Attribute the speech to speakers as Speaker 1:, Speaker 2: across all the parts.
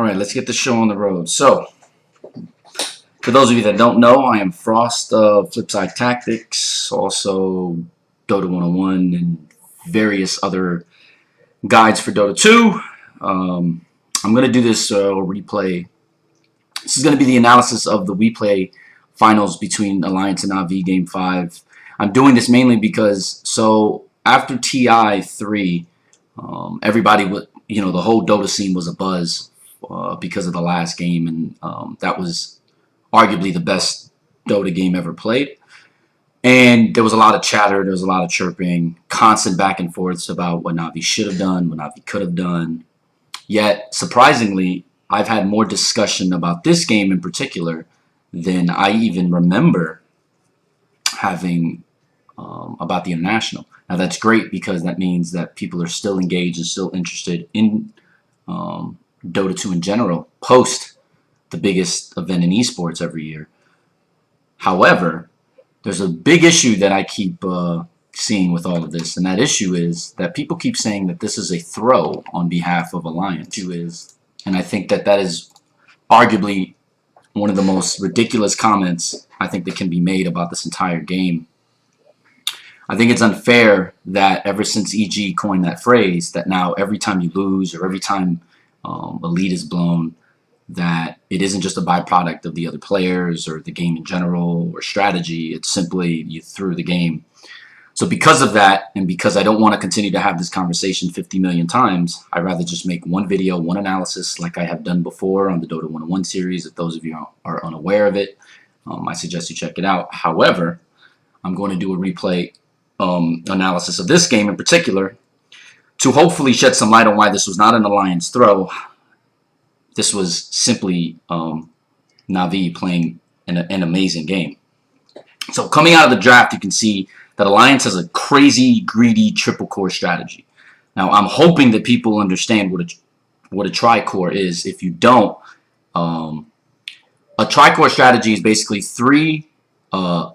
Speaker 1: Alright, let's get the show on the road. So, for those of you that don't know, I am Frost of Flipside Tactics, also Dota 101, and various other guides for Dota 2. I'm going to do this replay. This is going to be the analysis of the Weplay finals between Alliance and Navi Game 5. I'm doing this mainly because, after TI 3, everybody would, the whole Dota scene was abuzz because of the last game, and that was arguably the best Dota game ever played. And there was a lot of chatter, there was a lot of chirping, constant back and forths about what Navi should have done, what Navi could have done. Yet, surprisingly, I've had more discussion about this game in particular than I even remember having about the International. Now that's great because that means that people are still engaged and still interested in Dota 2 in general, post the biggest event in esports every year. However, there's a big issue that I keep seeing with all of this, and that issue is that people keep saying that this is a throw on behalf of Alliance. And I think that that is arguably one of the most ridiculous comments I think that can be made about this entire game. I think it's unfair that ever since EG coined that phrase, that now every time you lose or every time a lead is blown, that it isn't just a byproduct of the other players or the game in general or strategy. It's simply you threw the game. So because of that, and because I don't want to continue to have this conversation 50 million times, I'd rather just make one video, one analysis like I have done before on the Dota 101 series. If those of you are unaware of it, I suggest you check it out. However, I'm going to do a replay analysis of this game in particular to hopefully shed some light on why this was not an Alliance throw. This was simply Navi playing an amazing game. So coming out of the draft, you can see that Alliance has a crazy, greedy triple core strategy. Now, I'm hoping that people understand what a tri-core is. If you don't, a tri-core strategy is basically 3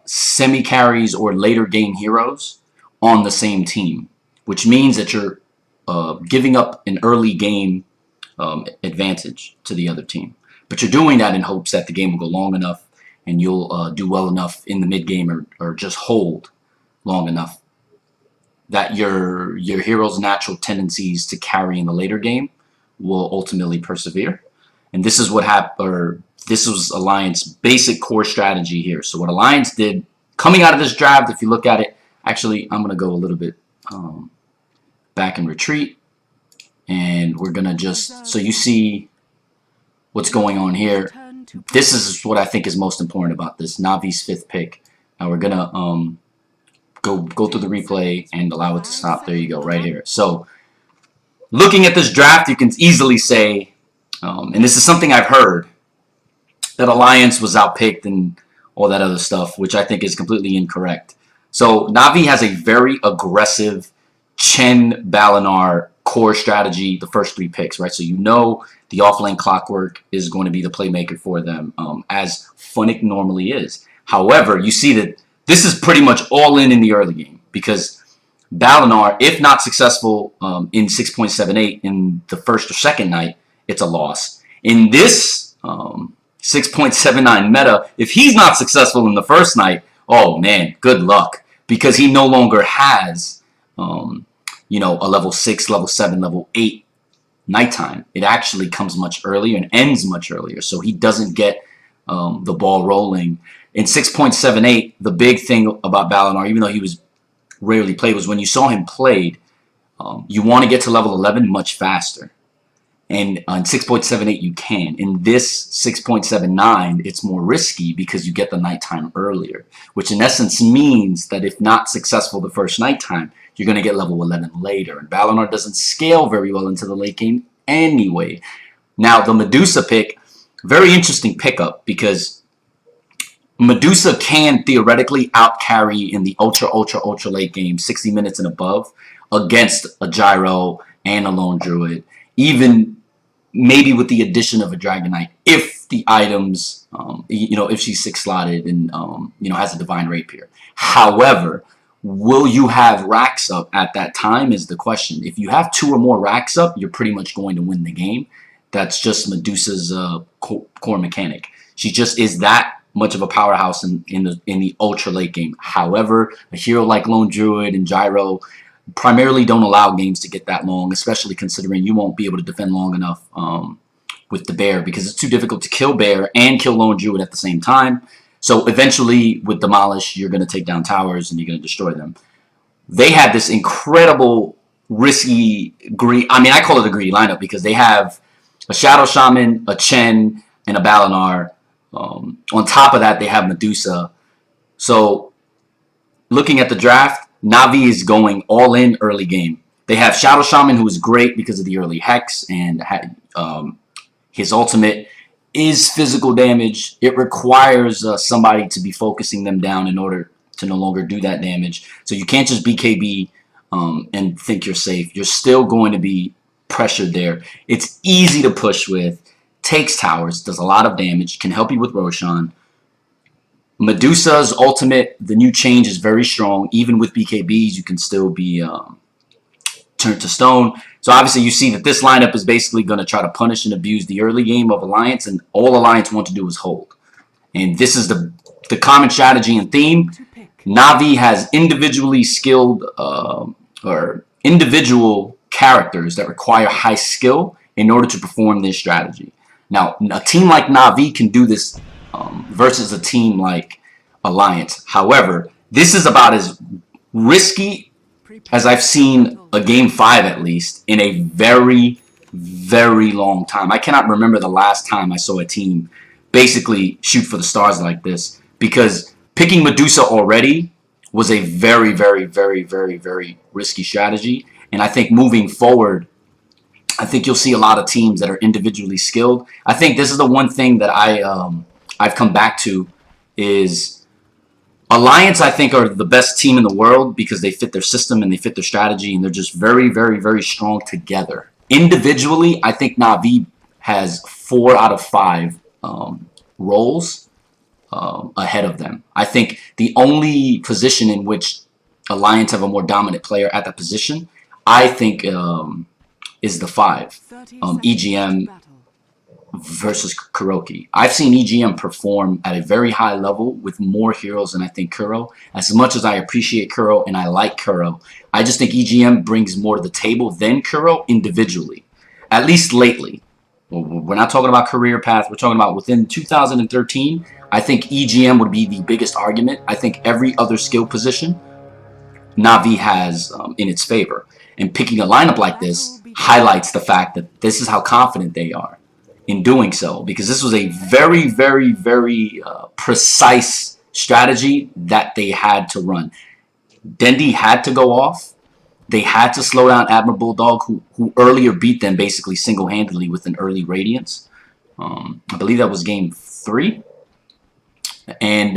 Speaker 1: semi-carries or later game heroes on the same team, which means that you're giving up an early game advantage to the other team. But you're doing that in hopes that the game will go long enough and you'll do well enough in the mid game or just hold long enough that your hero's natural tendencies to carry in the later game will ultimately persevere. And this is what happened, or this was Alliance basic core strategy here. So what Alliance did coming out of this draft, if you look at it, actually I'm going to go a little bit back and retreat. And we're going to just, so you see what's going on here. This is what I think is most important about this, Navi's 5th pick. Now we're going to go through the replay and allow it to stop. There you go, right here. So looking at this draft, you can easily say, and this is something I've heard, that Alliance was outpicked and all that other stuff, which I think is completely incorrect. So Navi has a very aggressive Chen Balinar core strategy, the first 3 picks, right? So the offlane Clockwork is going to be the playmaker for them, as Funnick normally is. However, you see that this is pretty much all in the early game, because Balinar, if not successful in 6.78 in the first or second night, it's a loss. In this 6.79 meta, if he's not successful in the first night, oh man, good luck, because he no longer has a level 6, level 7, level 8 nighttime. It actually comes much earlier and ends much earlier, so he doesn't get the ball rolling. In 6.78, the big thing about Balinar, even though he was rarely played, was when you saw him played, you want to get to level 11 much faster. And on 6.78 you can. In this 6.79, it's more risky because you get the nighttime earlier, which in essence means that if not successful the first nighttime, you're going to get level 11 later. And Balinar doesn't scale very well into the late game anyway. Now, the Medusa pick, very interesting pickup, because Medusa can theoretically out-carry in the ultra late game, 60 minutes and above, against a Gyro and a Lone Druid, even maybe with the addition of a Dragon Knight, if the items, if she's 6-slotted and, has a Divine Rapier. However, will you have racks up at that time is the question. If you have 2 or more racks up, you're pretty much going to win the game. That's just Medusa's core mechanic. She just is that much of a powerhouse in the ultra late game. However, a hero like Lone Druid and Gyro primarily don't allow games to get that long, especially considering you won't be able to defend long enough with the bear, because it's too difficult to kill bear and kill Lone Druid at the same time. So eventually with Demolish, you're going to take down towers and you're going to destroy them. They had this incredible risky greed. I mean, I call it a greedy lineup because they have a Shadow Shaman, a Chen, and a Balinar. On top of that, they have Medusa. So looking at the draft, Na'Vi is going all in early game. They have Shadow Shaman, who is great because of the early Hex, and his ultimate is physical damage. It requires somebody to be focusing them down in order to no longer do that damage. So you can't just BKB and think you're safe. You're still going to be pressured there. It's easy to push with, takes towers, does a lot of damage, can help you with Roshan. Medusa's ultimate, the new change, is very strong. Even with BKBs, you can still be turned to stone. So obviously you see that this lineup is basically going to try to punish and abuse the early game of Alliance, and all Alliance want to do is hold. And this is the common strategy and theme. Na'Vi has individually skilled or individual characters that require high skill in order to perform this strategy. Now, a team like Na'Vi can do this versus a team like Alliance. However, this is about as risky as I've seen a Game 5, at least, in a very, very long time. I cannot remember the last time I saw a team basically shoot for the stars like this, because picking Medusa already was a very, very, very, very, very risky strategy. And I think moving forward, I think you'll see a lot of teams that are individually skilled. I think this is the one thing that I've come back to is Alliance, I think, are the best team in the world because they fit their system and they fit their strategy, and they're just very, very, very strong together. Individually, I think Na'Vi has 4 out of 5 roles ahead of them. I think the only position in which Alliance have a more dominant player at that position, I think, is the 5. EGM versus Kuroki. I've seen EGM perform at a very high level with more heroes than I think Kuro. As much as I appreciate Kuro and I like Kuro, I just think EGM brings more to the table than Kuro individually, at least lately. We're not talking about career path. We're talking about within 2013. I think EGM would be the biggest argument. I think every other skill position Na'Vi has in its favor. And picking a lineup like this highlights the fact that this is how confident they are in doing so, because this was a very, very, very precise strategy that they had to run. Dendi had to go off. They had to slow down Admiral Bulldog, who earlier beat them basically single-handedly with an early Radiance. I believe that was game 3. And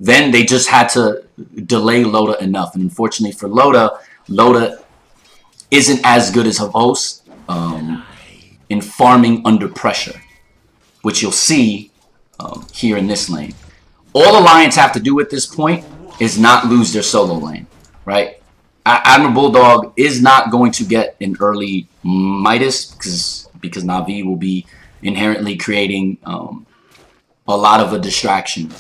Speaker 1: then they just had to delay Loda enough. And unfortunately for Loda, Loda isn't as good as Havos in farming under pressure, which you'll see here in this lane. All Alliance have to do at this point is not lose their solo lane, right? Admiral Bulldog is not going to get an early Midas because Na'Vi will be inherently creating a lot of a distraction.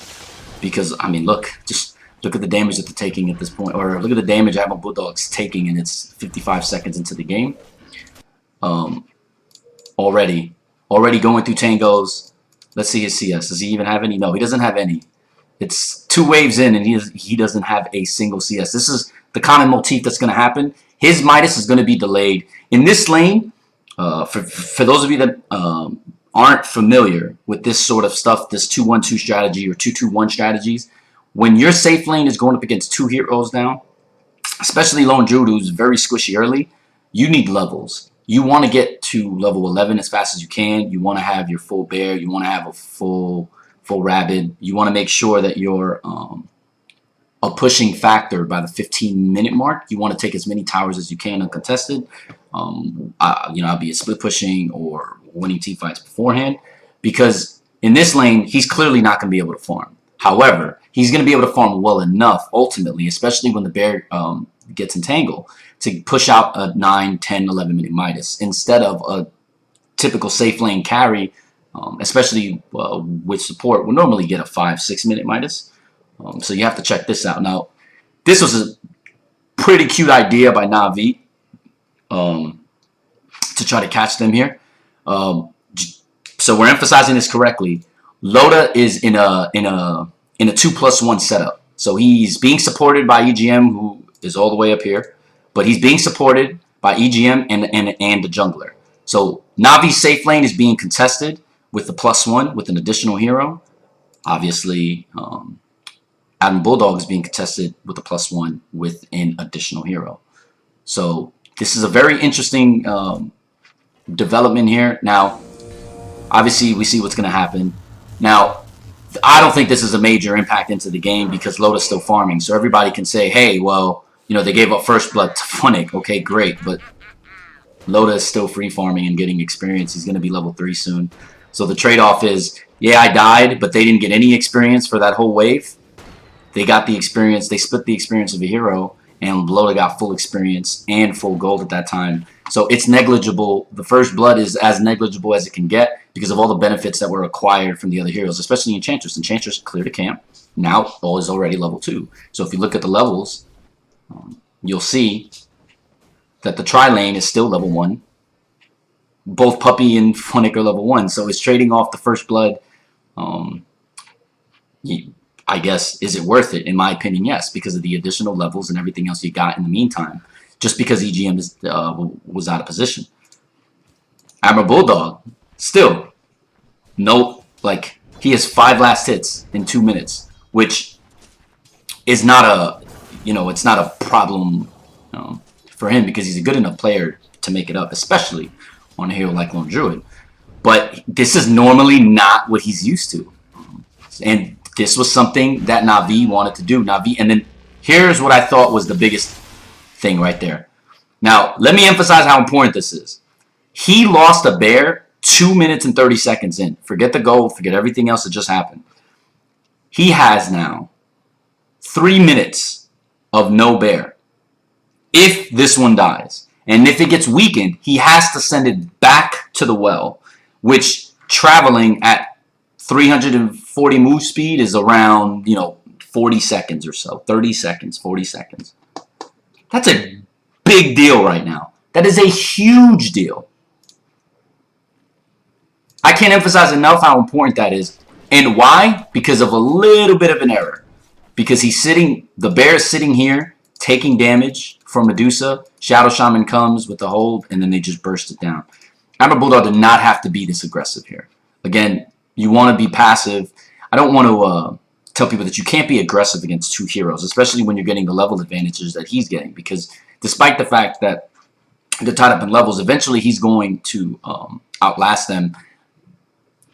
Speaker 1: Because, I mean, just look at the damage that they're taking at this point, or look at the damage Admiral Bulldog's taking, and it's 55 seconds into the game. Already going through tangos. Let's see his CS. Does he even have any? No, he doesn't have any. It's 2 waves in, and he doesn't have a single CS. This is the common motif that's going to happen. His Midas is going to be delayed. In this lane, for those of you that aren't familiar with this sort of stuff, this 2-1-2 strategy or 2-2-1 strategies, when your safe lane is going up against 2 heroes now, especially Lone Druid, who's very squishy early, you need levels. You want to get to level 11 as fast as you can. You want to have your full bear. You want to have a full rabid. You want to make sure that you're a pushing factor by the 15-minute mark. You want to take as many towers as you can uncontested. I'll be a split pushing or winning team fights beforehand, because in this lane he's clearly not going to be able to farm. However, he's going to be able to farm well enough ultimately, especially when the bear gets entangled, to push out a 9, 10, 11-minute Midas instead of a typical safe lane carry, especially with support, will normally get a 5-6 minute Midas. So you have to check this out. Now, this was a pretty cute idea by Na'Vi to try to catch them here. So we're emphasizing this correctly. Loda is in a 2+1 setup. So he's being supported by EGM, who is all the way up here, but he's being supported by EGM and the jungler. So Navi's safe lane is being contested with the +1 with an additional hero. Obviously, Adam Bulldog is being contested with the +1 with an additional hero. So this is a very interesting development here. Now, obviously, we see what's going to happen. Now, I don't think this is a major impact into the game because Loda's still farming. So everybody can say, hey, well, you know, they gave up first blood to Funnick. Okay, great. But Loda is still free farming and getting experience. He's going to be level 3 soon. So the trade-off is, yeah, I died, but they didn't get any experience for that whole wave. They got the experience. They split the experience of a hero, and Loda got full experience and full gold at that time. So it's negligible. The first blood is as negligible as it can get because of all the benefits that were acquired from the other heroes, especially Enchantress. Enchantress cleared a camp. Now Bull is already level 2. So if you look at the levels, you'll see that the tri-lane is still level 1. Both Puppy and Funnick are level 1. So it's trading off the first blood. I guess, is it worth it? In my opinion, yes, because of the additional levels and everything else you got in the meantime. Just because EGM was out of position. Admiral Bulldog, still, no, like, he has 5 last hits in 2 minutes, which is not a, you know, it's not a problem for him because he's a good enough player to make it up, especially on a hero like Lone Druid. But this is normally not what he's used to. And this was something that Na'Vi wanted to do. Na'Vi, and then here's what I thought was the biggest thing right there. Now, let me emphasize how important this is. He lost a bear 2 minutes and 30 seconds in. Forget the gold, forget everything else that just happened. He has now 3 minutes of no bear. If this one dies, and if it gets weakened, he has to send it back to the well, which traveling at 340 move speed is around, 40 seconds or so. 30 seconds, 40 seconds. That's a big deal right now. That is a huge deal. I can't emphasize enough how important that is. And why? Because of a little bit of an error. Because the bear is sitting here, taking damage from Medusa. Shadow Shaman comes with the hold, and then they just burst it down. Amber Bulldog did not have to be this aggressive here. Again, you want to be passive. I don't want to tell people that you can't be aggressive against 2 heroes, especially when you're getting the level advantages that he's getting. Because despite the fact that they're tied up in levels, eventually he's going to outlast them.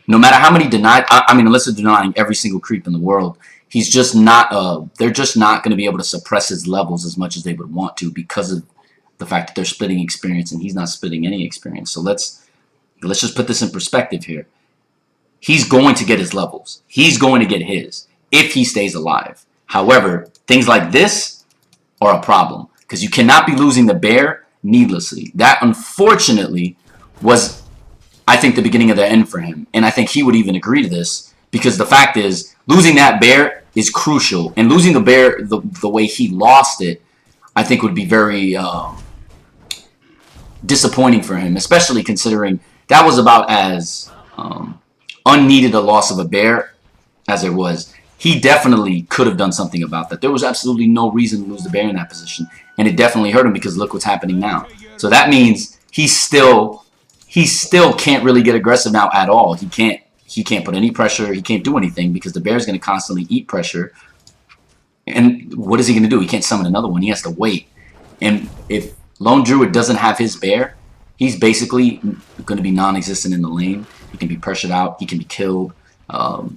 Speaker 1: No matter how many unless they're denying every single creep in the world, he's just not. They're just not going to be able to suppress his levels as much as they would want to because of the fact that they're splitting experience and he's not splitting any experience. So let's just put this in perspective here. He's going to get his levels. He's going to get his if he stays alive. However, things like this are a problem because you cannot be losing the bear needlessly. That, unfortunately, was, I think, the beginning of the end for him. And I think he would even agree to this because the fact is, losing that bear is crucial. And losing the bear the way he lost it, I think would be very disappointing for him, especially considering that was about as unneeded a loss of a bear as there was. He definitely could have done something about that. There was absolutely no reason to lose the bear in that position. And it definitely hurt him because look what's happening now. So that means he still can't really get aggressive now at all. He can't put any pressure. He can't do anything because the bear's going to constantly eat pressure. And what is he going to do? He can't summon another one. He has to wait. And if Lone Druid doesn't have his bear, he's basically going to be non-existent in the lane. He can be pressured out. He can be killed.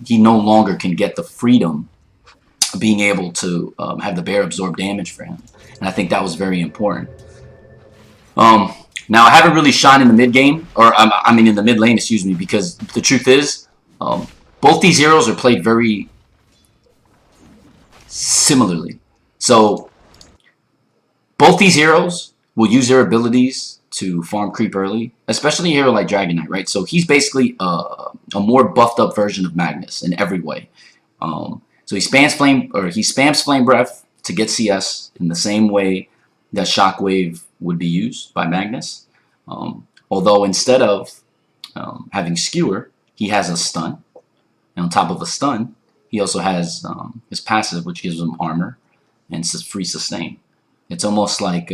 Speaker 1: He no longer can get the freedom of being able to have the bear absorb damage for him. And I think that was very important. Now, I haven't really shined in the mid game, or in the mid lane, excuse me, because the truth is, both these heroes are played very similarly. So, both these heroes will use their abilities to farm creep early, especially a hero like Dragon Knight, right? So he's basically a more buffed up version of Magnus in every way. So he spams Flame Breath to get CS in the same way that Shockwave would be used by Magnus. Although instead of having Skewer, he has a stun. And on top of a stun, he also has his passive, which gives him armor and free sustain. It's almost like,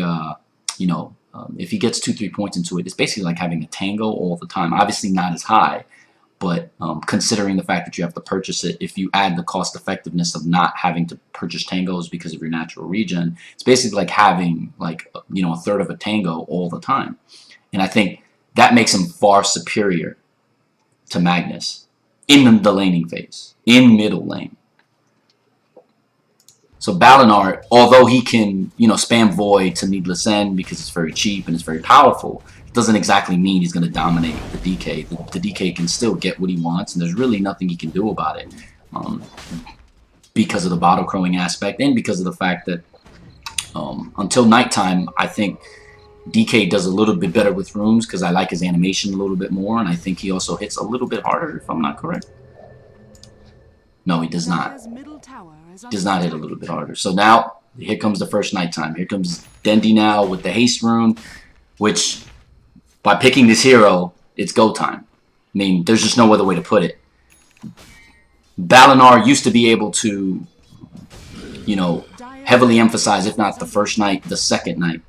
Speaker 1: if he gets 2-3 points into it, it's basically like having a tango all the time. Obviously not as high, but considering the fact that you have to purchase it, if you add the cost effectiveness of not having to purchase tangos because of your natural regen, it's basically like having a third of a tango all the time. And I think that makes him far superior to Magnus in the laning phase, in middle lane. So Balinar, although he can, spam Void to Needless End because it's very cheap and it's very powerful, it doesn't exactly mean he's going to dominate the DK. The DK can still get what he wants, and there's really nothing he can do about it because of the bottle crowing aspect and because of the fact that until nighttime, I think DK does a little bit better with runes because I like his animation a little bit more, and I think he also hits a little bit harder, if I'm not correct. No, he does not. Does not hit a little bit harder. So now, here comes the first nighttime. Here comes Dendi now with the haste rune, which, by picking this hero, it's go time. I mean, there's just no other way to put it. Balinar used to be able to, heavily emphasize, if not the first night, the second night,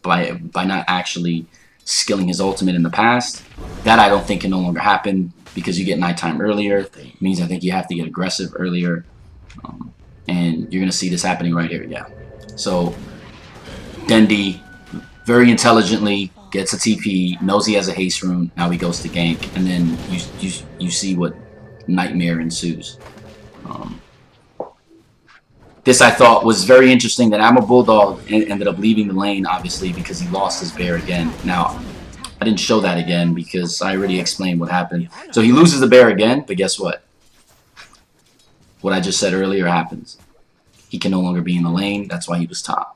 Speaker 1: by not actually skilling his ultimate in the past. That I don't think can no longer happen because you get nighttime earlier. It means I think you have to get aggressive earlier. And you're going to see this happening right here, yeah. So, Dendi, very intelligently, gets a TP, knows he has a haste rune, now he goes to gank, and then you see what nightmare ensues. This I thought was very interesting that Amber Bulldog ended up leaving the lane, obviously, because he lost his bear again. Now, I didn't show that again because I already explained what happened. So he loses the bear again, but guess what? What I just said earlier happens. He can no longer be in the lane. That's why he was top.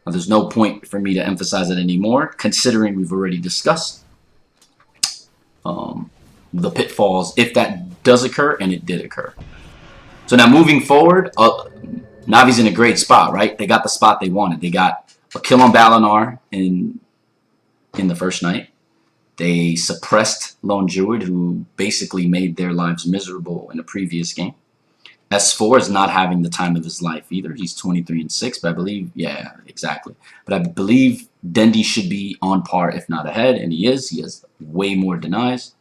Speaker 1: Now, there's no point for me to emphasize it anymore, considering we've already discussed the pitfalls, if that does occur, and it did occur. So now moving forward, Navi's in a great spot, right? They got the spot they wanted. They got a kill on Balinar in the first night. They suppressed Lone Druid, who basically made their lives miserable in a previous game. S4 is not having the time of his life either. He's 23-6, but I believe, yeah, exactly. But I believe Dendi should be on par, if not ahead, and he is. He has way more denies.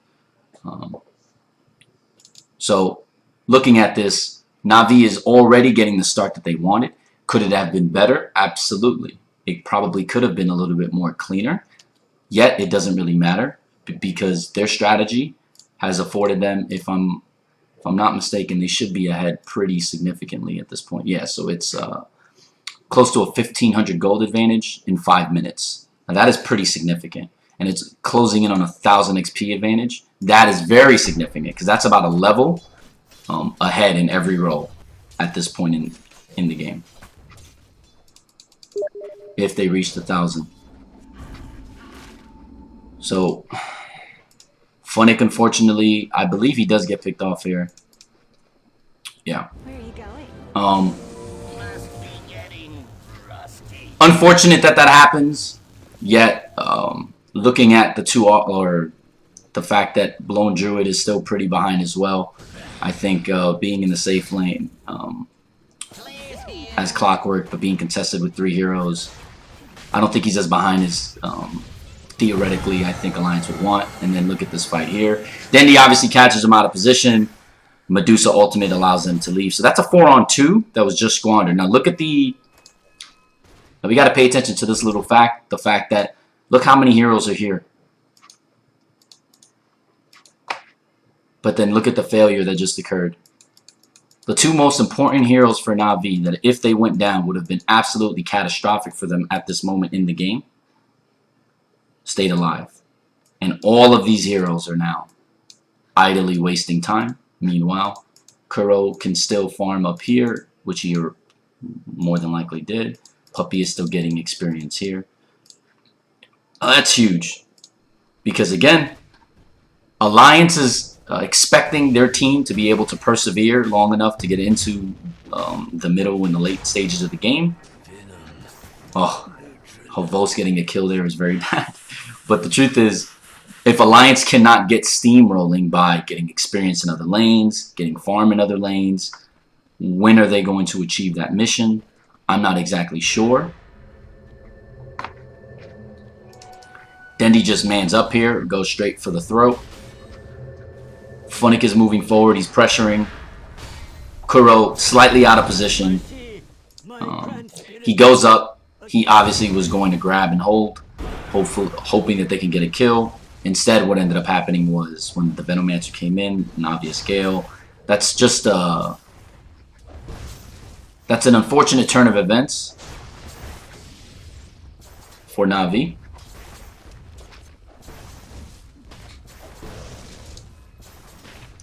Speaker 1: So, looking at this, Navi is already getting the start that they wanted. Could it have been better? Absolutely. It probably could have been a little bit more cleaner. Yet, it doesn't really matter because their strategy has afforded them, if I'm not mistaken, they should be ahead pretty significantly at this point. Yeah, so it's close to a 1,500 gold advantage in 5 minutes. Now that is pretty significant. And it's closing in on 1,000 XP advantage. That is very significant because that's about a level ahead in every role at this point in the game. If they reach the 1,000. So, Funnick, unfortunately, I believe he does get picked off here. Yeah.
Speaker 2: Where are you going?
Speaker 1: Unfortunate that happens. Yet, looking at the two, or the fact that Lone Druid is still pretty behind as well, I think being in the safe lane as clockwork, but being contested with 3 heroes, I don't think he's as behind as theoretically I think Alliance would want. And then look at this fight here. Dendi obviously catches him out of position. Medusa ultimate allows them to leave. So that's a 4-on-2 that was just squandered. Now look at the... Now we got to pay attention to this little fact. The fact that, look how many heroes are here. But then look at the failure that just occurred. The 2 most important heroes for Na'Vi that if they went down would have been absolutely catastrophic for them at this moment in the game, stayed alive. And all of these heroes are now idly wasting time. Meanwhile, Kuro can still farm up here, which he more than likely did. Puppy is still getting experience here. That's huge. Because again, Alliance is expecting their team to be able to persevere long enough to get into the middle and the late stages of the game. Oh, Havos getting a kill there is very bad. But the truth is, if Alliance cannot get steamrolling by getting experience in other lanes, getting farm in other lanes, when are they going to achieve that mission? I'm not exactly sure. Dendi just mans up here, goes straight for the throat. Funnick is moving forward, he's pressuring. Kuro slightly out of position. He goes up. He obviously was going to grab and hold, hoping that they can get a kill. Instead, what ended up happening was when the Venomancer came in, an obvious scale. That's just that's an unfortunate turn of events for Na'Vi.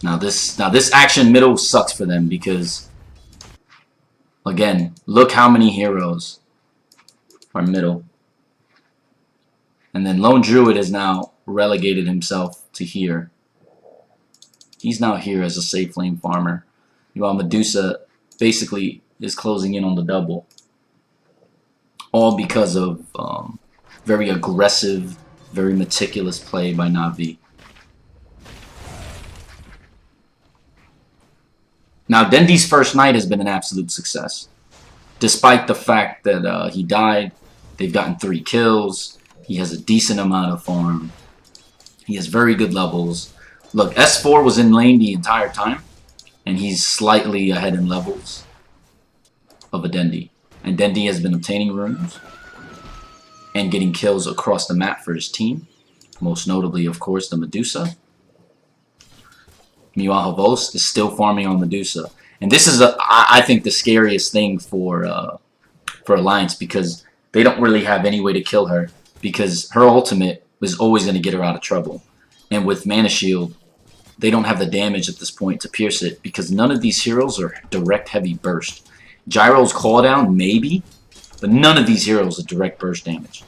Speaker 1: Now this action middle sucks for them because, again, look how many heroes are middle. And then Lone Druid has now relegated himself to here. He's now here as a safe lane farmer. While Medusa basically is closing in on the double. All because of very aggressive, very meticulous play by Na'Vi. Now, Dendi's first night has been an absolute success. Despite the fact that he died, they've gotten 3 kills. He has a decent amount of farm. He has very good levels. Look, S4 was in lane the entire time, and he's slightly ahead in levels of a Dendi. And Dendi has been obtaining runes and getting kills across the map for his team. Most notably, of course, the Medusa. Meanwhile, Havos is still farming on Medusa. And this is, I think, the scariest thing for Alliance, because they don't really have any way to kill her, because her ultimate is always going to get her out of trouble. And with Mana Shield, they don't have the damage at this point to pierce it, because none of these heroes are direct heavy burst. Gyro's call down, maybe, but none of these heroes are direct burst damage.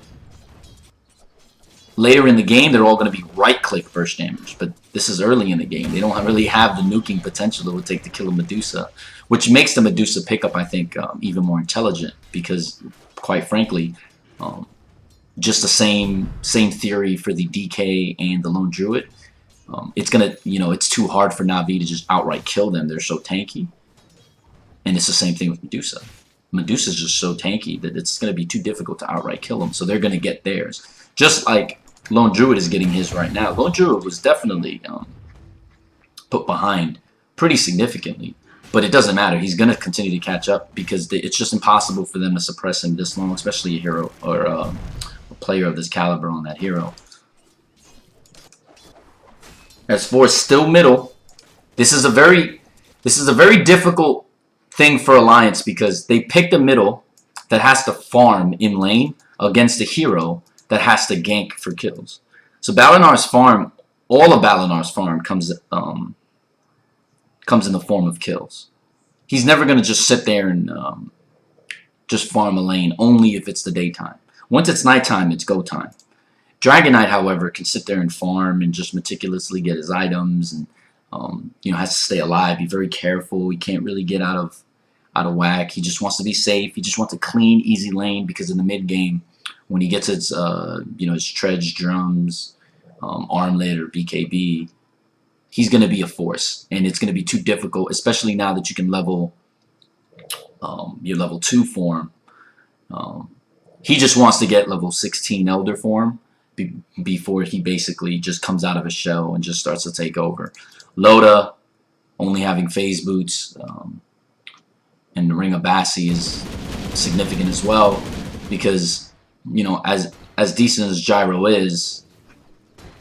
Speaker 1: Later in the game, they're all going to be right-click burst damage, but this is early in the game. They don't really have the nuking potential it would take to kill a Medusa, which makes the Medusa pickup, I think, even more intelligent, because, quite frankly, just the same theory for the DK and the Lone Druid. It's gonna, it's too hard for Na'Vi to just outright kill them. They're so tanky, and it's the same thing with Medusa. Medusa's just so tanky that it's gonna be too difficult to outright kill them. So they're gonna get theirs, just like Lone Druid is getting his right now. Lone Druid was definitely put behind pretty significantly, but it doesn't matter. He's gonna continue to catch up because it's just impossible for them to suppress him this long, especially a hero or a player of this caliber on that hero. As for still middle, this is a very difficult thing for Alliance, because they picked a middle that has to farm in lane against a hero that has to gank for kills. So Balinar's farm, all of Balinar's farm comes in the form of kills. He's never going to just sit there and just farm a lane, only if it's the daytime. Once it's nighttime, it's go time. Dragon Knight, however, can sit there and farm and just meticulously get his items, and has to stay alive, be very careful. He can't really get out of whack. He just wants to be safe. He just wants a clean, easy lane, because in the mid game, when he gets his his Tredge drums, Armlet or BKB, he's going to be a force, and it's going to be too difficult, especially now that you can level your level 2 form. He just wants to get level 16 Elder form before he basically just comes out of his shell and just starts to take over. Loda only having phase boots, and the Ring of Bassi is significant as well, because as decent as Gyro is,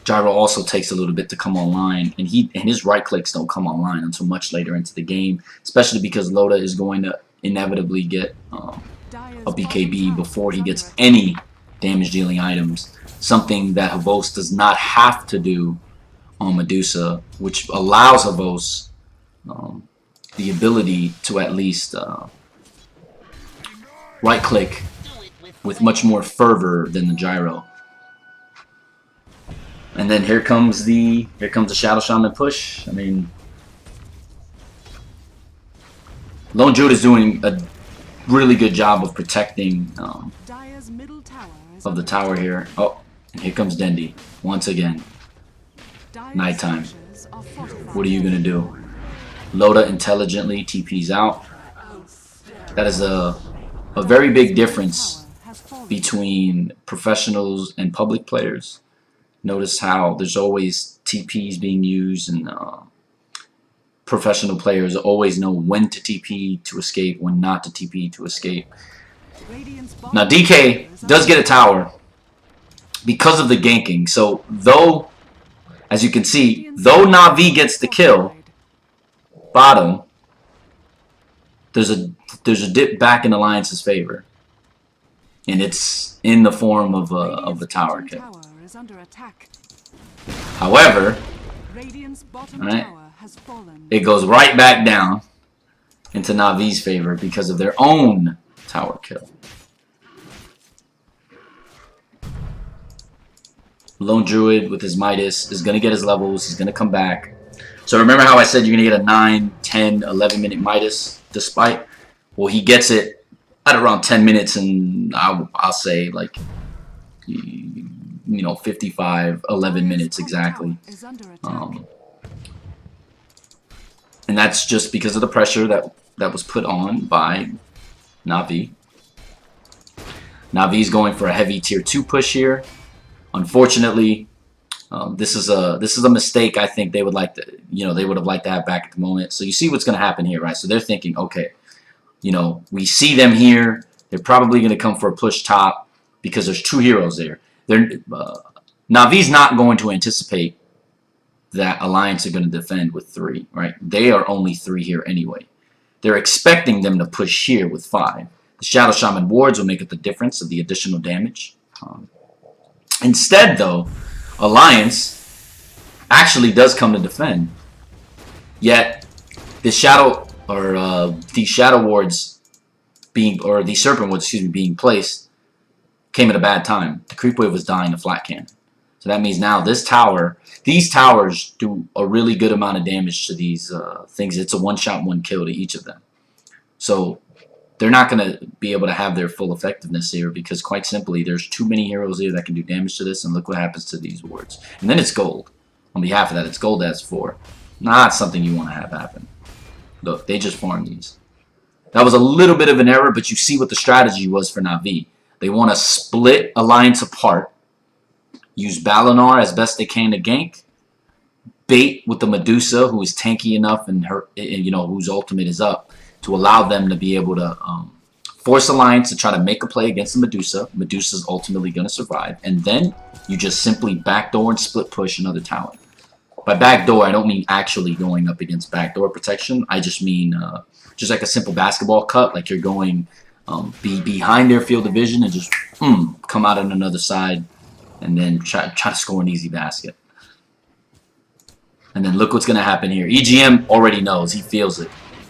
Speaker 1: Gyro also takes a little bit to come online, and his right clicks don't come online until much later into the game, especially because Loda is going to inevitably get a BKB before he gets any damage dealing items, something that Havos does not have to do on Medusa, which allows Havos the ability to at least right click with much more fervor than the Gyro. And then here comes the Shadow Shaman push. I mean, Lone Druid is doing a really good job of protecting of the tower here. Oh, and here comes Dendi once again. Nighttime. What are you gonna do? Loda intelligently TP's out. That is a very big difference between professionals and public players. Notice how there's always TPs being used, and professional players always know when to TP to escape, when not to TP to escape. Now DK does get a tower because of the ganking. So though, as you can see, though Na'Vi gets the kill, bottom, there's a dip back in Alliance's favor, and it's in the form of a tower kill. However, right, it goes right back down into Na'Vi's favor because of their own tower kill. Lone Druid with his Midas is going to get his levels. He's going to come back. So remember how I said you're going to get a 9, 10, 11 minute Midas despite? Well, he gets it at around 10 minutes, and I'll say like, 55, 11 minutes exactly. And that's just because of the pressure that was put on by Na'Vi. Na'Vi's going for a heavy tier 2 push here. Unfortunately, this is a mistake I think they would like to, they would have liked to have back at the moment. So you see what's going to happen here, right? So they're thinking, okay, we see them here. They're probably going to come for a push top because there's 2 heroes there. Na'Vi's not going to anticipate that Alliance are going to defend with 3, right? They are only 3 here anyway. They're expecting them to push here with 5. The Shadow Shaman wards will make up the difference of the additional damage. Instead, though, Alliance actually does come to defend. Yet, the Shadow the Shadow wards the Serpent wards, being placed came at a bad time. The creep wave was dying to flat cannon. So that means now these towers do a really good amount of damage to these things. It's a one-shot, one-kill to each of them. So they're not going to be able to have their full effectiveness here because, quite simply, there's too many heroes here that can do damage to this, and look what happens to these wards. And then it's gold. On behalf of that, it's gold as 4. Not something you want to have happen. Look, they just farmed these. That was a little bit of an error, but you see what the strategy was for Na'Vi. They want to split Alliance apart, use Balinar as best they can to gank, bait with the Medusa, who is tanky enough and whose ultimate is up, to allow them to be able to force Alliance to try to make a play against the Medusa. Medusa's ultimately going to survive, and then you just simply backdoor and split push another tower. By backdoor, I don't mean actually going up against backdoor protection. I just mean just like a simple basketball cut, like you're going behind their field of vision and just come out on another side, and then try to score an easy basket. And then look what's going to happen here. EGM already knows. He feels it,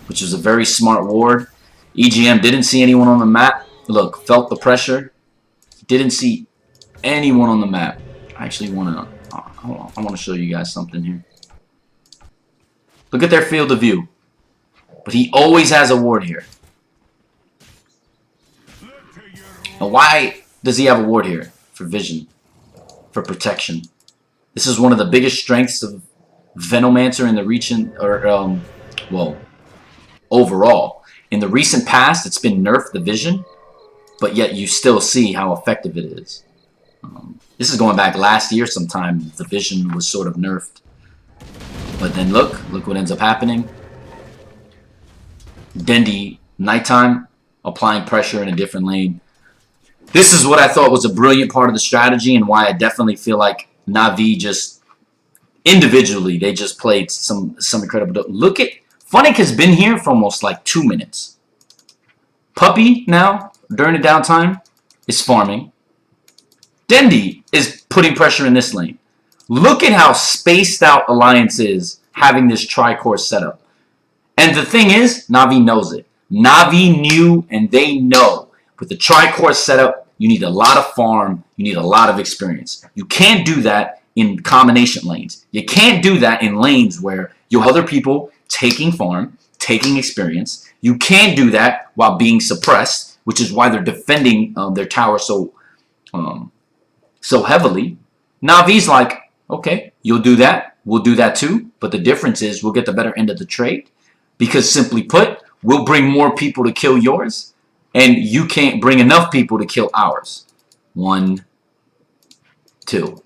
Speaker 1: which is a very smart ward. EGM didn't see anyone on the map. Look, felt the pressure. Didn't see anyone on the map. I actually want to show you guys something here. Look at their field of view. But he always has a ward here. Now, why does he have a ward here? For vision. For protection. This is one of the biggest strengths of Venomancer in the region, overall. In the recent past, it's been nerfed, the vision, but yet you still see how effective it is. This is going back last year sometime. The vision was sort of nerfed. But then look what ends up happening. Dendi, nighttime, applying pressure in a different lane. This is what I thought was a brilliant part of the strategy, and why I definitely feel like Na'Vi just individually, they just played some incredible. Look at Funnick has been here for almost like 2 minutes. Puppy now during the downtime is farming. Dendi is putting pressure in this lane. Look at how spaced out Alliance is having this tri-course setup. And the thing is, Na'Vi knows it. Na'Vi knew and they know. With the tri-course setup, you need a lot of farm. You need a lot of experience. You can't do that in combination lanes. You can't do that in lanes where you have other people taking farm, taking experience. You can't do that while being suppressed, which is why they're defending their tower so heavily. Navi's like, okay, you'll do that. We'll do that too. But the difference is we'll get the better end of the trade because simply put, we'll bring more people to kill yours and you can't bring enough people to kill ours. 1, 2.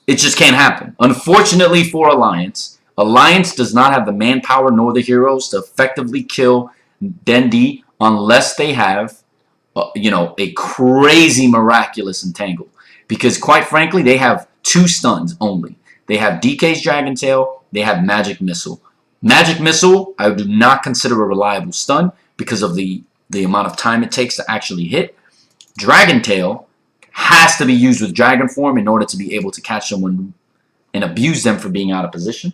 Speaker 1: It just can't happen. Unfortunately for Alliance, Alliance does not have the manpower nor the heroes to effectively kill Dendi unless they have, a crazy miraculous entangle. Because quite frankly, they have 2 stuns only. They have DK's Dragon Tail, they have Magic Missile. Magic Missile, I do not consider a reliable stun because of the amount of time it takes to actually hit. Dragon Tail has to be used with Dragon Form in order to be able to catch someone and abuse them for being out of position.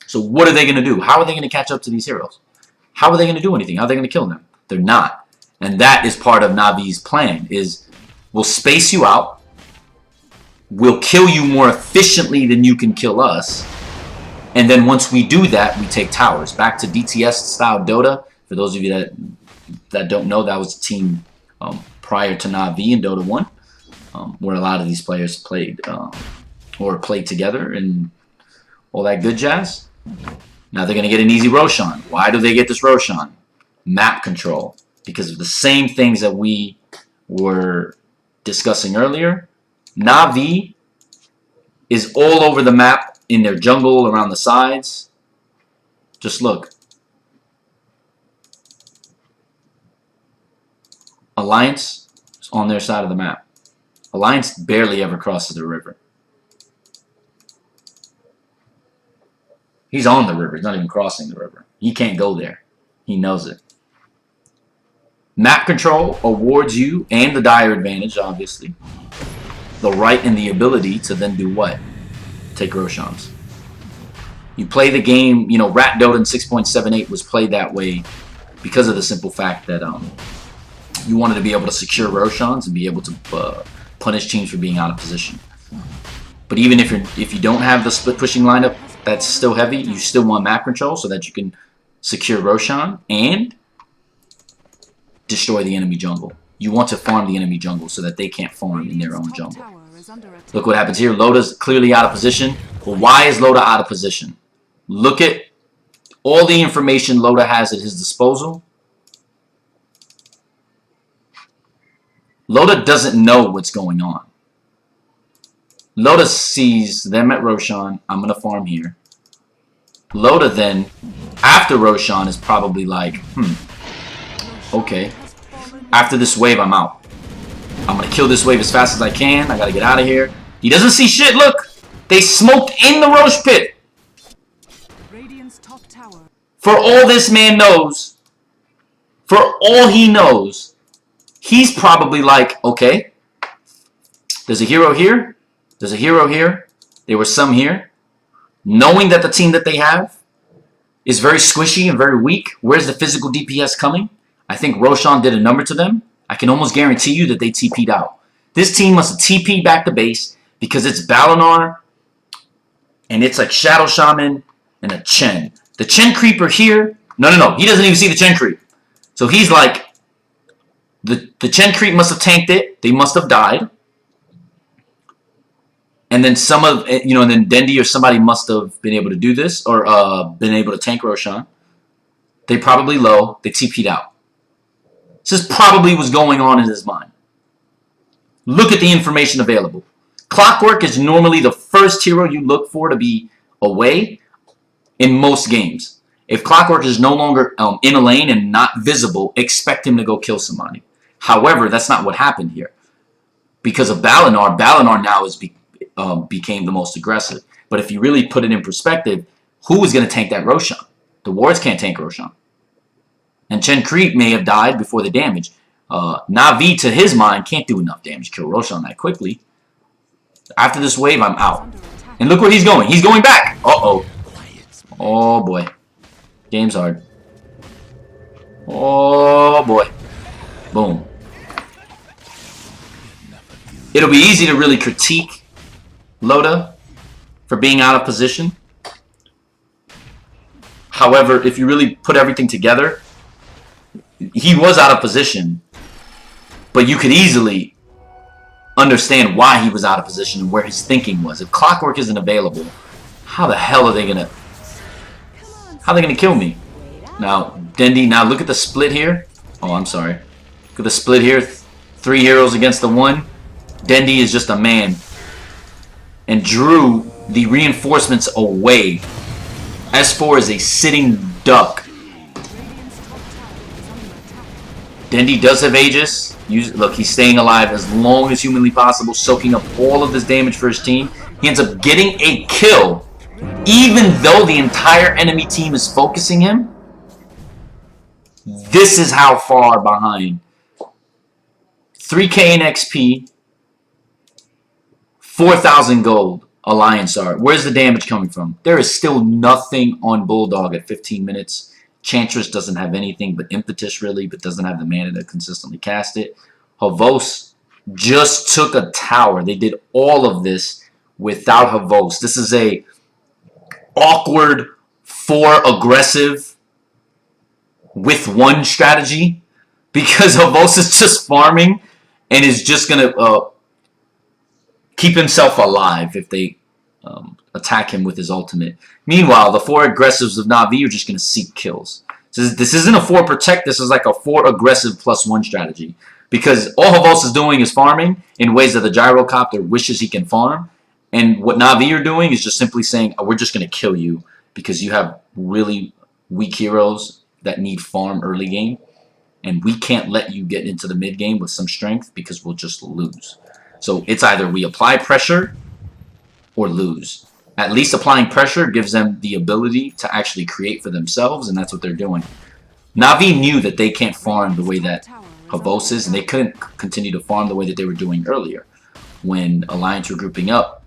Speaker 1: So what are they going to do? How are they going to catch up to these heroes? How are they going to do anything? How are they going to kill them? They're not. And that is part of Navi's plan, is we'll space you out, we'll kill you more efficiently than you can kill us, and then once we do that, we take towers. Back to DTS-style Dota. For those of you that don't know, that was a team prior to Navi in Dota 1, where a lot of these players played or played together and all that good jazz. Now they're going to get an easy Roshan. Why do they get this Roshan? Map control. Because of the same things that we were discussing earlier. Navi is all over the map in their jungle, around the sides. Just look. Alliance is on their side of the map. Alliance barely ever crosses the river. He's on the river. He's not even crossing the river. He can't go there. He knows it. Map control awards you, and the dire advantage, obviously, the right and the ability to then do what? Take Roshans. You play the game, Rat Dota in 6.78 was played that way because of the simple fact that you wanted to be able to secure Roshans and be able to punish teams for being out of position. But even if you don't have the split pushing lineup that's still heavy, you still want map control so that you can secure Roshan and destroy the enemy jungle. You want to farm the enemy jungle so that they can't farm in their own jungle. Look what happens here. Loda's clearly out of position. Well, why is Loda out of position? Look at all the information Loda has at his disposal. Loda doesn't know what's going on. Loda sees them at Roshan. I'm going to farm here. Loda then, after Roshan, is probably like, okay. After this wave, I'm out. I'm going to kill this wave as fast as I can. I got to get out of here. He doesn't see shit. Look. They smoked in the Rosh pit. For all this man knows, for all he knows, he's probably like, okay, there's a hero here. There's a hero here. There were some here. Knowing that the team that they have is very squishy and very weak, where's the physical DPS coming? I think Roshan did a number to them. I can almost guarantee you that they TP'd out. This team must have TP'd back to base because it's Balinar and it's like Shadow Shaman and a Chen. The Chen Creeper here, no, he doesn't even see the Chen Creep. So he's like, the Chen Creep must have tanked it. They must have died. And then and then Dendi or somebody must have been able to do this or been able to tank Roshan. They probably low. They TP'd out. This is probably what's going on in his mind. Look at the information available. Clockwork is normally the first hero you look for to be away in most games. If Clockwork is no longer in a lane and not visible, expect him to go kill somebody. However, that's not what happened here. Because of Balinar, Balinar now became the most aggressive. But if you really put it in perspective, who is going to tank that Roshan? The wards can't tank Roshan. And Chen Creep may have died before the damage. Navi, to his mind, can't do enough damage to kill Roshan that quickly. After this wave, I'm out. And look where he's going. He's going back. Uh-oh. Oh, boy. Game's hard. Oh, boy. Boom. it'll be easy to really critique Loda for being out of position. However, if you really put everything together, he was out of position, but you could easily understand why he was out of position and where his thinking was. If Clockwork isn't available, how the hell are they gonna kill me? Now, Dendi, now look at the split here. Oh, I'm sorry. Look at the split here. 3 heroes against the 1. Dendi is just a man. And drew the reinforcements away. S4 is a sitting duck. Dendi does have Aegis. Look, he's staying alive as long as humanly possible, soaking up all of this damage for his team. He ends up getting a kill, even though the entire enemy team is focusing him. This is how far behind. 3K in XP, 4,000 gold. Alliance are. Where's the damage coming from? There is still nothing on Bulldog at 15 minutes. Chantress doesn't have anything but Impetus, really, but doesn't have the mana to consistently cast it. Havos just took a tower. They did all of this without Havos. This is a awkward 4 aggressive with 1 strategy, because Havos is just farming and is just going to keep himself alive if they attack him with his ultimate. Meanwhile, the 4 aggressives of Na'Vi are just going to seek kills. This isn't a 4 protect, this is like a 4 aggressive +1 strategy. Because all Havos is doing is farming in ways that the Gyrocopter wishes he can farm. And what Na'Vi are doing is just simply saying, oh, we're just going to kill you because you have really weak heroes that need farm early game. And we can't let you get into the mid game with some strength because we'll just lose. So it's either we apply pressure or lose. At least applying pressure gives them the ability to actually create for themselves, and that's what they're doing. Na'Vi knew that they can't farm the way that Havos is, and they couldn't continue to farm the way that they were doing earlier. When Alliance were grouping up,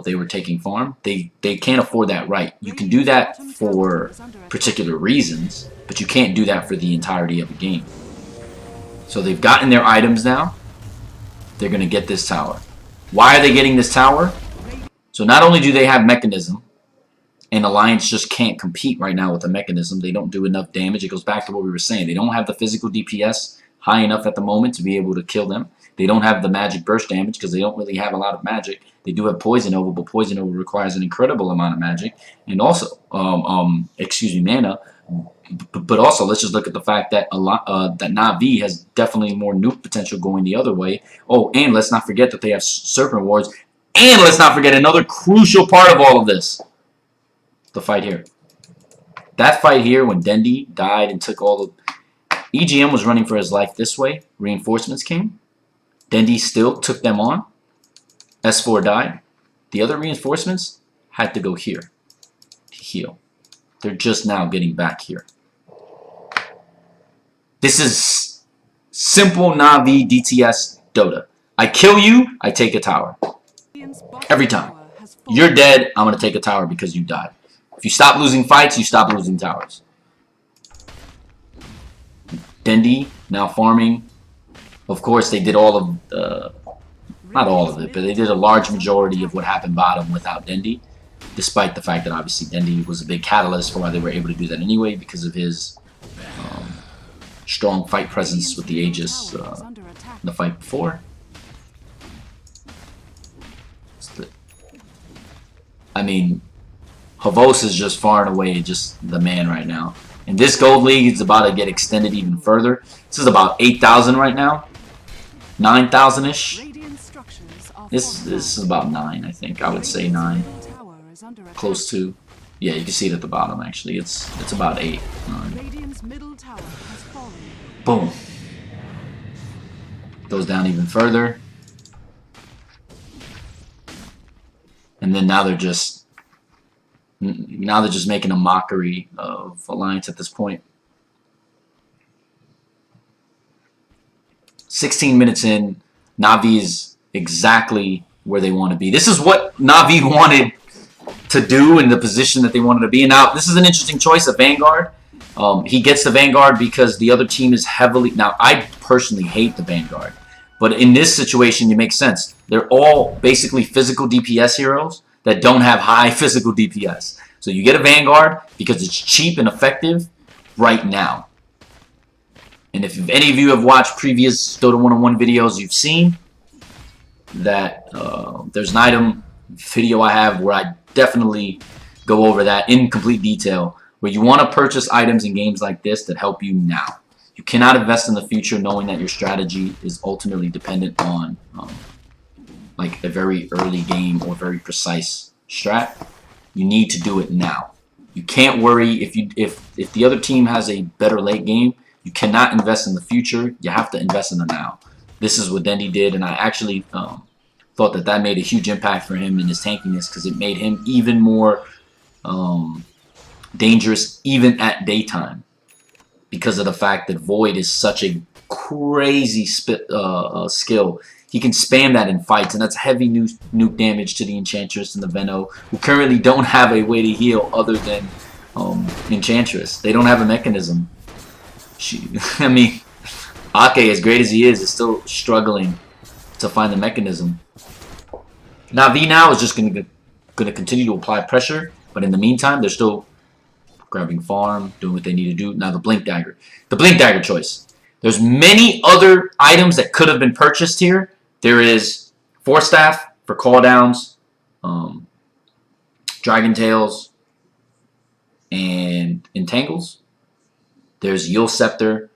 Speaker 1: they were taking farm. They can't afford that right. You can do that for particular reasons, but you can't do that for the entirety of a game. So they've gotten their items now. They're going to get this tower. Why are they getting this tower? So not only do they have Mechanism, and Alliance just can't compete right now with the Mechanism. They don't do enough damage. It goes back to what we were saying. They don't have the physical DPS high enough at the moment to be able to kill them. They don't have the magic burst damage because they don't really have a lot of magic. They do have Poison Over, but Poison Over requires an incredible amount of magic. And also, mana. But also, let's just look at the fact that that Na'Vi has definitely more nuke potential going the other way. Oh, and let's not forget that they have Serpent Wards. And let's not forget another crucial part of all of this. The fight here. That fight here when Dendi died and took all the... EGM was running for his life this way. Reinforcements came. Dendi still took them on. S4 died. The other reinforcements had to go here to heal. They're just now getting back here. This is simple Na'Vi DTS Dota. I kill you, I take a tower. Every time. You're dead, I'm going to take a tower because you died. If you stop losing fights, you stop losing towers. Dendi now farming. Of course, they did all of the... Not all of it, but they did a large majority of what happened bottom without Dendi. Despite the fact that obviously Dendi was a big catalyst for why they were able to do that anyway, because of his strong fight presence with the Aegis in the fight before. I mean, Havos is just far and away just the man right now. And this Gold League is about to get extended even further. This is about 8,000 right now. 9,000-ish. This is about 9, I think. I would say 9. Close to. Yeah, you can see it at the bottom, actually. It's about 8, 9. Boom. Goes down even further. And then now they're just making a mockery of Alliance at this point. 16 minutes in, Na'Vi is exactly where they want to be. This is what Na'Vi wanted to do in the position that they wanted to be. And now, this is an interesting choice of Vanguard. He gets the Vanguard because the other team is heavily... Now, I personally hate the Vanguard. But in this situation, it makes sense. They're all basically physical DPS heroes that don't have high physical DPS. So you get a Vanguard because it's cheap and effective right now. And if any of you have watched previous Dota 101 videos, you've seen that there's an item video I have where I definitely go over that in complete detail, where you want to purchase items in games like this that help you now. You cannot invest in the future knowing that your strategy is ultimately dependent on like a very early game or very precise strat. You need to do it now. You can't worry if the other team has a better late game. You cannot invest in the future. You have to invest in the now. This is what Dendy did, and I actually thought that made a huge impact for him in his tankiness because it made him even more dangerous even at daytime, because of the fact that Void is such a crazy skill. He can spam that in fights, and that's heavy nuke damage to the Enchantress and the Veno, who currently don't have a way to heal other than Enchantress. They don't have a mechanism. I mean, Ake, as great as he is still struggling to find the mechanism. Na'Vi now is just going to continue to apply pressure, but in the meantime, they're still grabbing farm, doing what they need to do. Now the Blink Dagger. The Blink Dagger choice. There's many other items that could have been purchased here. There is Force Staff for cooldowns, Dragon Tails, and Entangles. There's Yule Scepter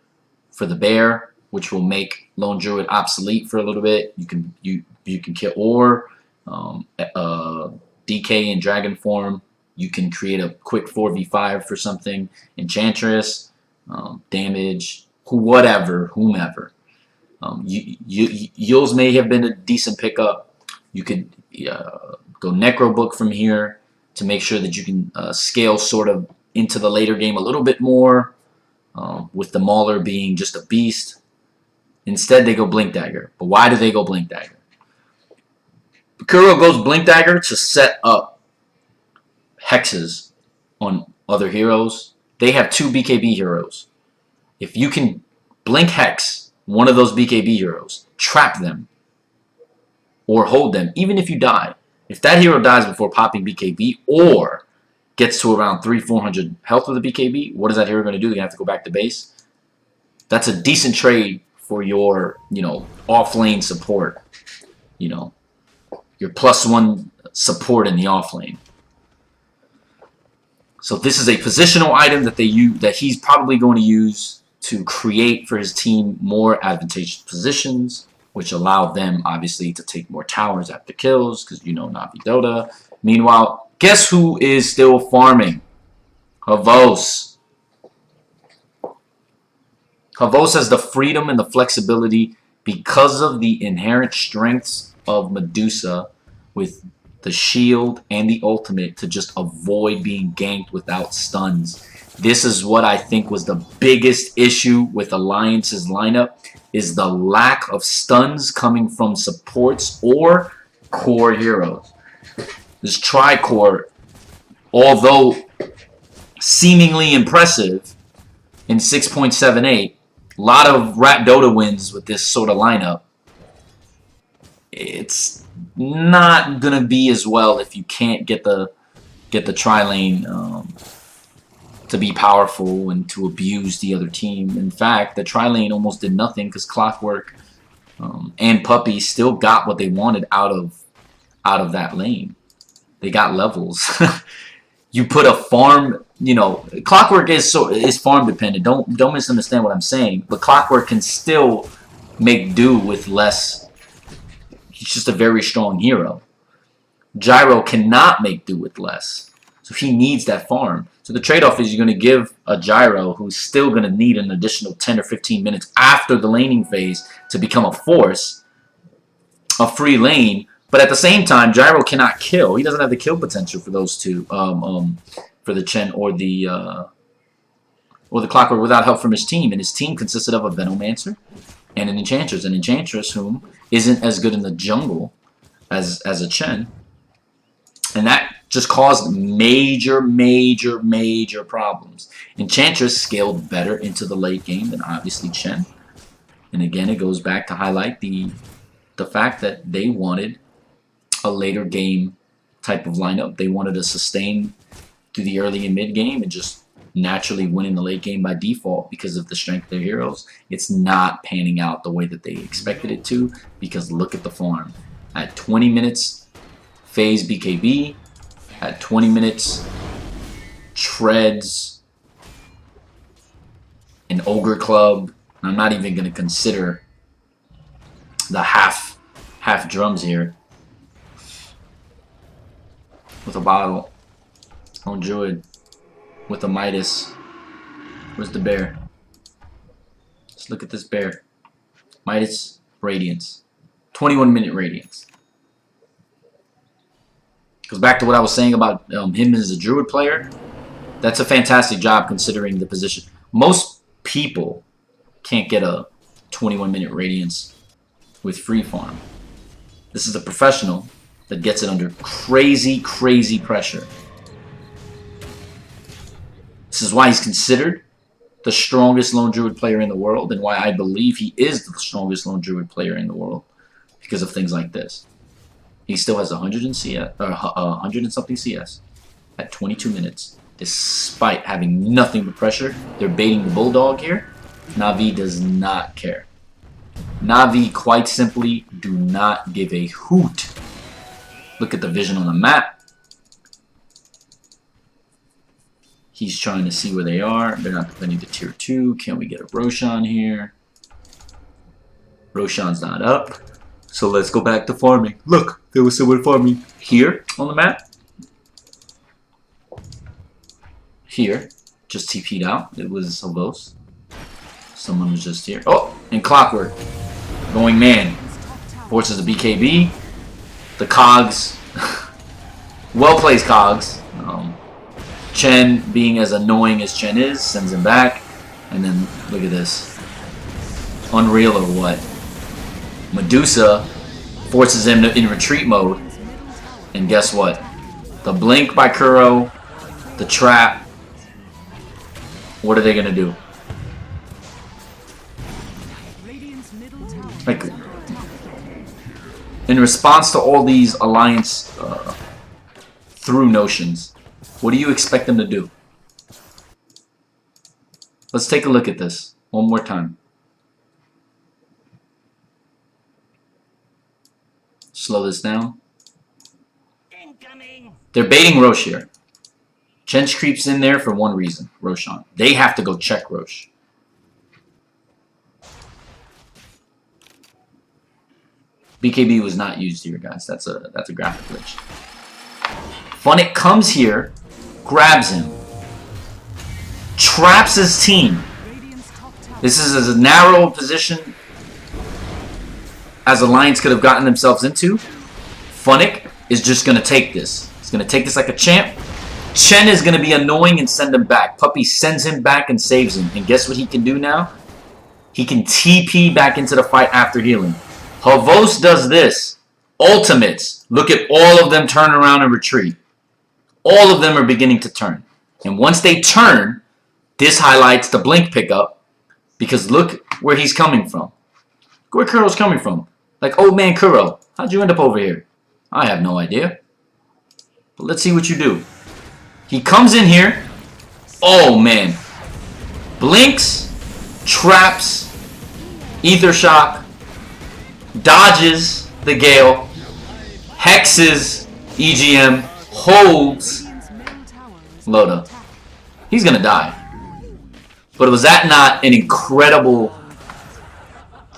Speaker 1: for the Bear, which will make Lone Druid obsolete for a little bit. You can kill, or DK in Dragon form. You can create a quick 4v5 for something. Enchantress, damage, whomever. Yules may have been a decent pickup. You could go Necro Book from here to make sure that you can scale sort of into the later game a little bit more, with the Mauler being just a beast. Instead, they go Blink Dagger. But why do they go Blink Dagger? Kuro goes Blink Dagger to set up hexes on other heroes. They have 2 BKB heroes. If you can blink hex one of those BKB heroes, trap them, or hold them, even if you die. If that hero dies before popping BKB or gets to around 300-400 health with a BKB, what is that hero going to do? They have to go back to base. That's a decent trade for your, off lane support. Your +1 support in the off lane. So this is a positional item that that he's probably going to use to create for his team more advantageous positions, which allow them obviously to take more towers after kills, because Na'Vi Dota. Meanwhile, guess who is still farming? Havos. Havos has the freedom and the flexibility because of the inherent strengths of Medusa with the shield and the ultimate to just avoid being ganked without stuns. This is what I think was the biggest issue with Alliance's lineup, is the lack of stuns coming from supports or core heroes. This tri-core, although seemingly impressive in 6.78, a lot of Rat Dota wins with this sort of lineup. It's not gonna be as well if you can't get the tri-lane to be powerful and to abuse the other team. In fact, the tri-lane almost did nothing because Clockwork and Puppy still got what they wanted out of that lane. They got levels. You put a farm, Clockwork is farm dependent. Don't misunderstand what I'm saying. But Clockwork can still make do with less. He's just a very strong hero. Gyro cannot make do with less. So he needs that farm. So the trade-off is you're going to give a Gyro who's still going to need an additional 10 or 15 minutes after the laning phase to become a force, a free lane. But at the same time, Gyro cannot kill. He doesn't have the kill potential for those two, for the Chen or the Clockwork without help from his team. And his team consisted of a Venomancer and an Enchantress. An Enchantress whom isn't as good in the jungle as a Chen. And that just caused major problems. Enchantress scaled better into the late game than obviously Chen. And again, it goes back to highlight the fact that they wanted a later game type of lineup. They wanted to sustain through the early and mid game and just naturally win in the late game by default because of the strength of their heroes. It's not panning out the way that they expected it to, because look at the farm. At 20 minutes, FaZe BKB. At 20 minutes, Treads, an Ogre Club. I'm not even going to consider the half drums here. With a bottle. On Druid. With a Midas. Where's the bear? Let's look at this bear. Midas, Radiance. 21-minute Radiance. Goes back to what I was saying about him as a Druid player. That's a fantastic job considering the position. Most people can't get a 21-minute Radiance with free farm. This is a professional that gets it under crazy, crazy pressure. This is why he's considered the strongest lone Druid player in the world, and why I believe he is the strongest lone Druid player in the world, because of things like this. He still has 100 and something CS at 22 minutes, despite having nothing but pressure. They're baiting the Bulldog here. Na'Vi does not care. Na'Vi quite simply do not give a hoot. Look at the vision on the map. He's trying to see where they are. They're not defending the tier 2. Can we get a Roshan here? Roshan's not up. So let's go back to farming. Look, there was someone farming here on the map. Here. Just TP'd out. It was Salvos. Someone was just here. Oh, and Clockwork. Going man. Forces the BKB. The Cogs. Well plays Cogs. Chen, being as annoying as Chen is, sends him back. And then, look at this. Unreal or what? Medusa forces him in retreat mode. And guess what? The blink by Kuro, the trap. What are they going to do? Like, in response to all these alliance through notions, what do you expect them to do? Let's take a look at this one more time. Slow this down. They're baiting Rosh here. Chench creeps in there for one reason. Roshan. They have to go check Rosh. BKB was not used here, guys. That's a graphic glitch. Funnick comes here, grabs him, traps his team. This is as narrow a position as Alliance could have gotten themselves into. Funnick is just going to take this. He's going to take this like a champ. Chen is going to be annoying and send him back. Puppy sends him back and saves him. And guess what he can do now? He can TP back into the fight after healing. Havos does this. Ultimates. Look at all of them turn around and retreat. All of them are beginning to turn. And once they turn, this highlights the blink pickup. Because look where he's coming from. Look where Kuro's coming from. Like, old man Kuro, how'd you end up over here? I have no idea. But let's see what you do. He comes in here. Oh, man. Blinks. Traps. Ether Shock. Dodges the Gale. Hexes EGM. Holds Loda. He's going to die. But was that not an incredible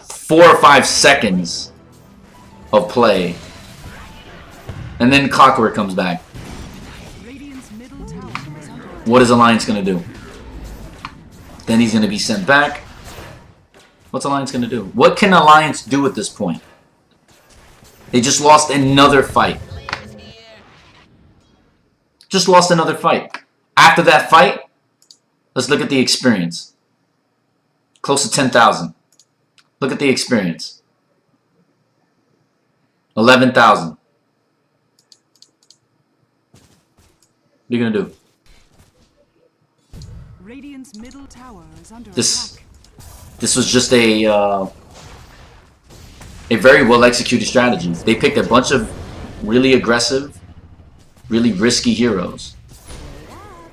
Speaker 1: 4 or 5 seconds of play? And then Clockwork comes back. What is Alliance going to do? Then he's going to be sent back. What's Alliance going to do? What can Alliance do at this point? They just lost another fight. Just lost another fight. After that fight, let's look at the experience. Close to 10,000. Look at the experience. 11,000. What are you going to do?
Speaker 2: Radiant's middle tower is under
Speaker 1: This was just a a very well executed strategy. They picked a bunch of really aggressive, really risky heroes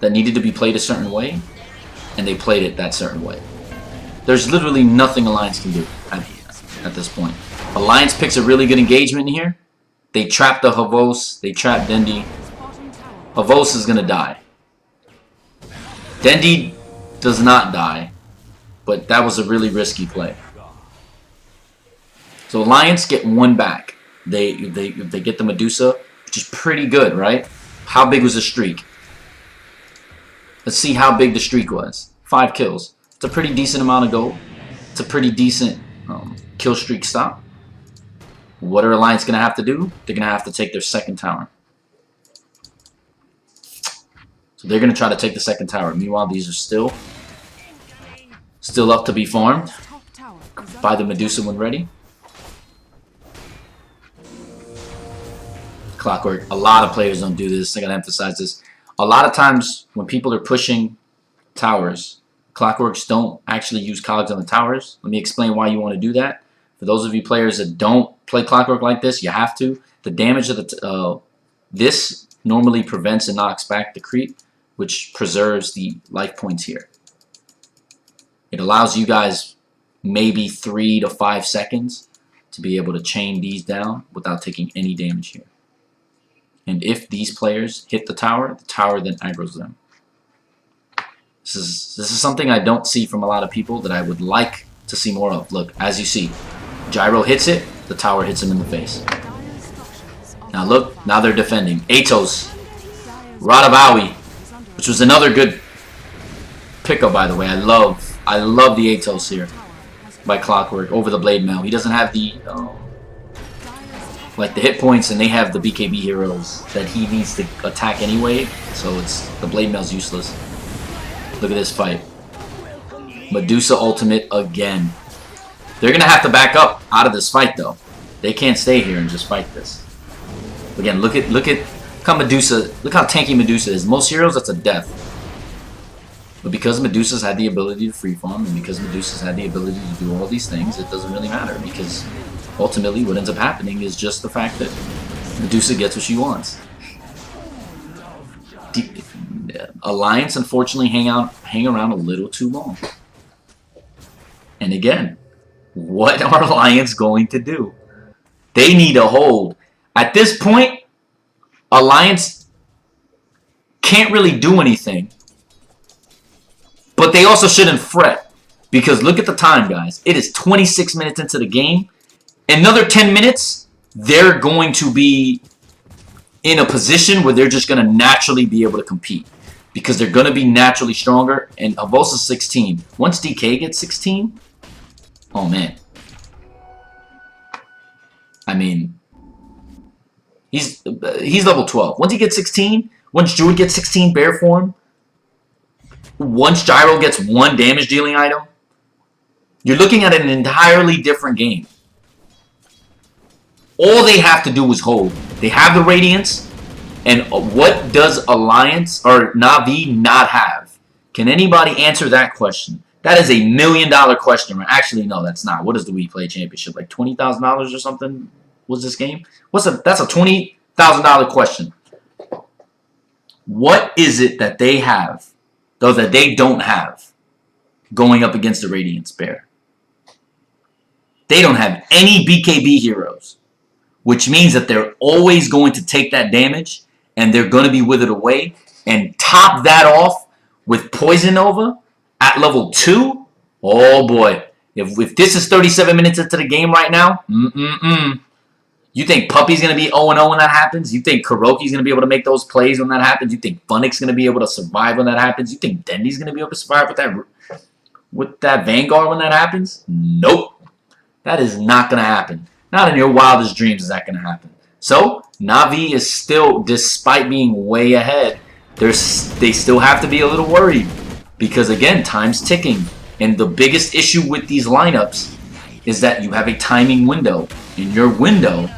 Speaker 1: that needed to be played a certain way, and they played it that certain way. There's literally nothing Alliance can do at this point. Alliance picks a really good engagement in here. They trap the Havos, they trap Dendi. Havos is going to die. Dendi does not die, but that was a really risky play. So Alliance get one back. They get the Medusa, which is pretty good, right? How big was the streak? Let's see how big the streak was. 5 kills. It's a pretty decent amount of gold. It's a pretty decent kill streak stop. What are Alliance going to have to do? They're going to have to take their second tower. So they're going to try to take the second tower. Meanwhile, these are still up to be farmed. Buy the Medusa when ready. Clockwork. A lot of players don't do this. I gotta emphasize this. A lot of times when people are pushing towers, Clockworks don't actually use cogs on the towers. Let me explain why you want to do that. For those of you players that don't play Clockwork like this, you have to. The damage of the this normally prevents and knocks back the creep, which preserves the life points here. It allows you guys maybe 3 to 5 seconds to be able to chain these down without taking any damage here. And if these players hit the tower then aggroes them. This is something I don't see from a lot of people that I would like to see more of. Look, as you see, Gyro hits it, the tower hits him in the face. Now look, now they're defending. Atos, Radabawi, which was another good pickup, by the way. I love the Atos here by Clockwork over the Blade Mail. He doesn't have the like the hit points, and they have the BKB heroes that he needs to attack anyway, so it's the Blade Mail's useless. Look at this fight. Medusa ultimate again. They're gonna have to back up out of this fight though. They can't stay here and just fight this. Again, look how Medusa, look how tanky Medusa is. Most heroes, that's a death. But because Medusa's had the ability to freeform, and because Medusa's had the ability to do all these things, it doesn't really matter, because ultimately what ends up happening is just the fact that Medusa gets what she wants. Alliance, unfortunately, hang around a little too long. And again, what are Alliance going to do? They need a hold. At this point, Alliance can't really do anything. But they also shouldn't fret. Because look at the time, guys. It is 26 minutes into the game. Another 10 minutes, they're going to be in a position where they're just going to naturally be able to compete. Because they're going to be naturally stronger. And Avosa's 16. Once DK gets 16, oh man. I mean, he's level 12. Once he gets 16, once Druid gets 16 bear form, once Gyro gets 1 damage dealing item, you're looking at an entirely different game. All they have to do is hold. They have the Radiance, and what does Alliance or Na'Vi not have? Can anybody answer that question? That is $1 million question. Actually, no, that's not. What is the Weplay Championship? Like $20,000 or something was this game? That's a $20,000 question. What is it that they have, though, that they don't have going up against the Radiance Bear? They don't have any BKB heroes, which means that they're always going to take that damage, and they're going to be withered away, and top that off with Poison Nova at level 2. Oh boy, if this is 37 minutes into the game right now, you think Puppy's going to be 0-0 when that happens? You think Kuroki's going to be able to make those plays when that happens? You think Funnick's going to be able to survive when that happens? You think Dendi's going to be able to survive with that Vanguard when that happens? Nope. That is not going to happen. Not in your wildest dreams is that going to happen. So, Na'Vi is still, despite being way ahead, they still have to be a little worried. Because again, time's ticking. And the biggest issue with these lineups is that you have a timing window. And your window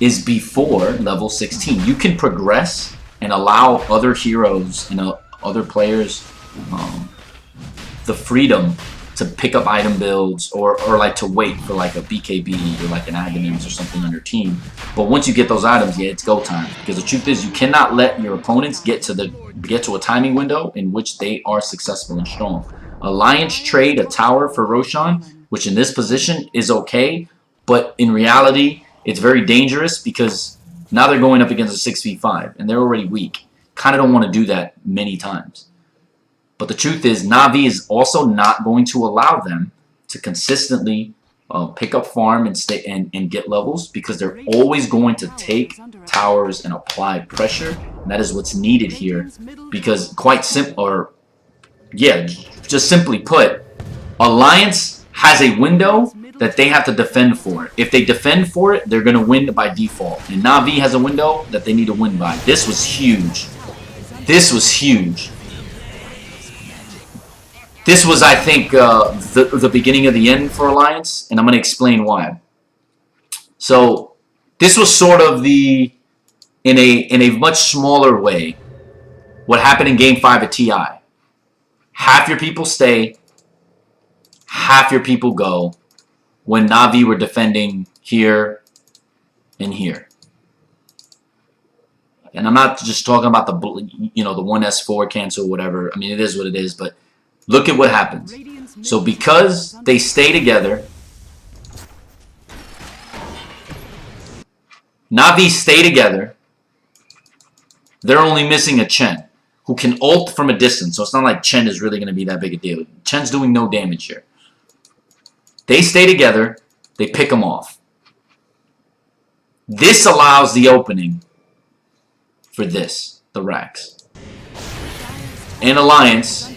Speaker 1: is before level 16. You can progress and allow other heroes and other players the freedom to pick up item builds or like to wait for like a BKB or like an Aghanims or something on your team. But once you get those items, yeah, it's go time. Because the truth is, you cannot let your opponents get to a timing window in which they are successful and strong. Alliance trade a tower for Roshan, which in this position is okay, but in reality, it's very dangerous because now they're going up against a 6v5 and they're already weak. Kind of don't want to do that many times. But the truth is, Na'Vi is also not going to allow them to consistently pick up farm and stay and get levels, because they're always going to take towers and apply pressure. And that is what's needed here, because quite simple, or yeah, just simply put, Alliance has a window that they have to defend for. If they defend for it, they're going to win by default. And Na'Vi has a window that they need to win by. This was huge. This was huge. This was, I think, the beginning of the end for Alliance, and I'm going to explain why. So, this was sort of in a much smaller way, what happened in Game 5 at TI. Half your people stay, half your people go, when Na'Vi were defending here and here. And I'm not just talking about the 1S4 cancel or whatever. I mean, it is what it is, but look at what happens. So because they stay together, Na'Vi stay together, they're only missing a Chen, who can ult from a distance. So it's not like Chen is really going to be that big a deal. Chen's doing no damage here. They stay together, they pick them off. This allows the opening for this, the Rax. And Alliance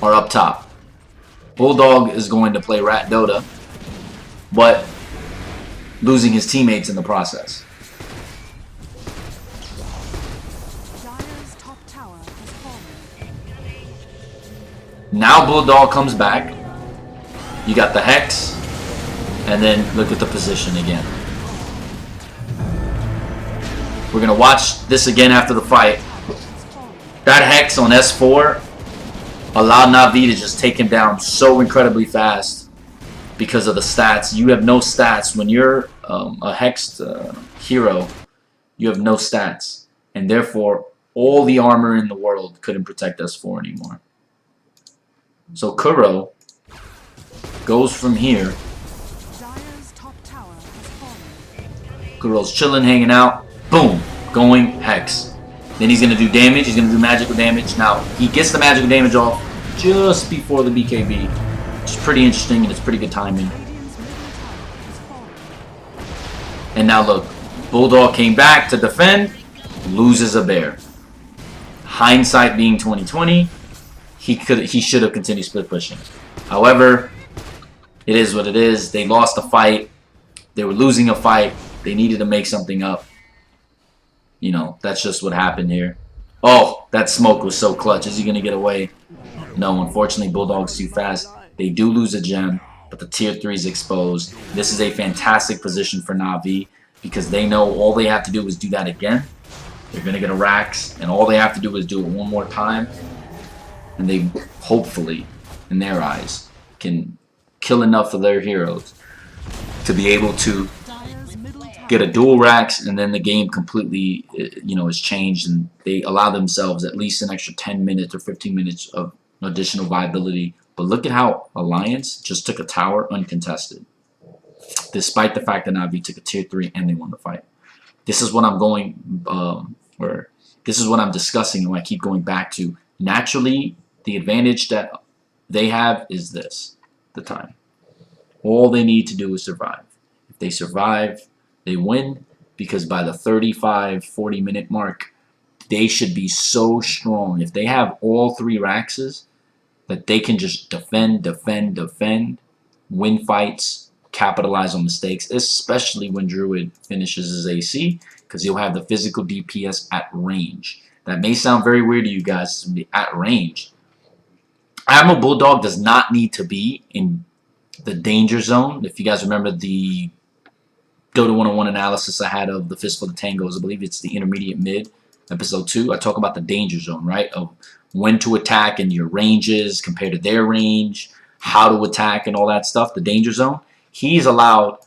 Speaker 1: are up top. Bulldog is going to play Rat Dota, but losing his teammates in the process. Now Bulldog comes back. You got the Hex, and then look at the position again. We're going to watch this again after the fight. That Hex on S4 allowed Na'Vi to just take him down so incredibly fast because of the stats. You have no stats. When you're a Hexed hero, you have no stats. And therefore, all the armor in the world couldn't protect S4 anymore. So Kuro goes from here. Kuro's chilling, hanging out. Boom. Going Hex. Then he's going to do damage. He's going to do magical damage. Now, he gets the magical damage off just before the BKB. Which is pretty interesting, and it's pretty good timing. And now look. Bulldog came back to defend. Loses a bear. Hindsight being 2020. He should have continued split pushing. However, it is what it is. They lost a fight. They were losing a fight. They needed to make something up. You know, that's just what happened here. Oh, that smoke was so clutch. Is he going to get away? No, unfortunately, Bulldog's too fast. They do lose a gem, but the tier 3 is exposed. This is a fantastic position for Na'Vi because they know all they have to do is do that again. They're going to get a Rax, and all they have to do is do it one more time. And they, hopefully, in their eyes, can kill enough of their heroes to be able to get a dual Rax, and then the game completely, is changed, and they allow themselves at least an extra 10 minutes or 15 minutes of additional viability. But look at how Alliance just took a tower uncontested, despite the fact that Na'Vi took a tier 3 and they won the fight. This is what this is what I'm discussing, and I keep going back to. Naturally, the advantage that they have is this, the time. All they need to do is survive. If they survive, they win, because by the 35, 40-minute mark, they should be so strong. If they have all 3 Raxes, that they can just defend, win fights, capitalize on mistakes, especially when Druid finishes his AC, because he'll have the physical DPS at range. That may sound very weird to you guys, at range. Admiral Bulldog does not need to be in the danger zone. If you guys remember the Dota 101 analysis I had of the Fistful of Tangos, I believe it's the intermediate mid, episode 2, I talk about the danger zone, right? Of when to attack and your ranges compared to their range, how to attack and all that stuff, the danger zone, he's allowed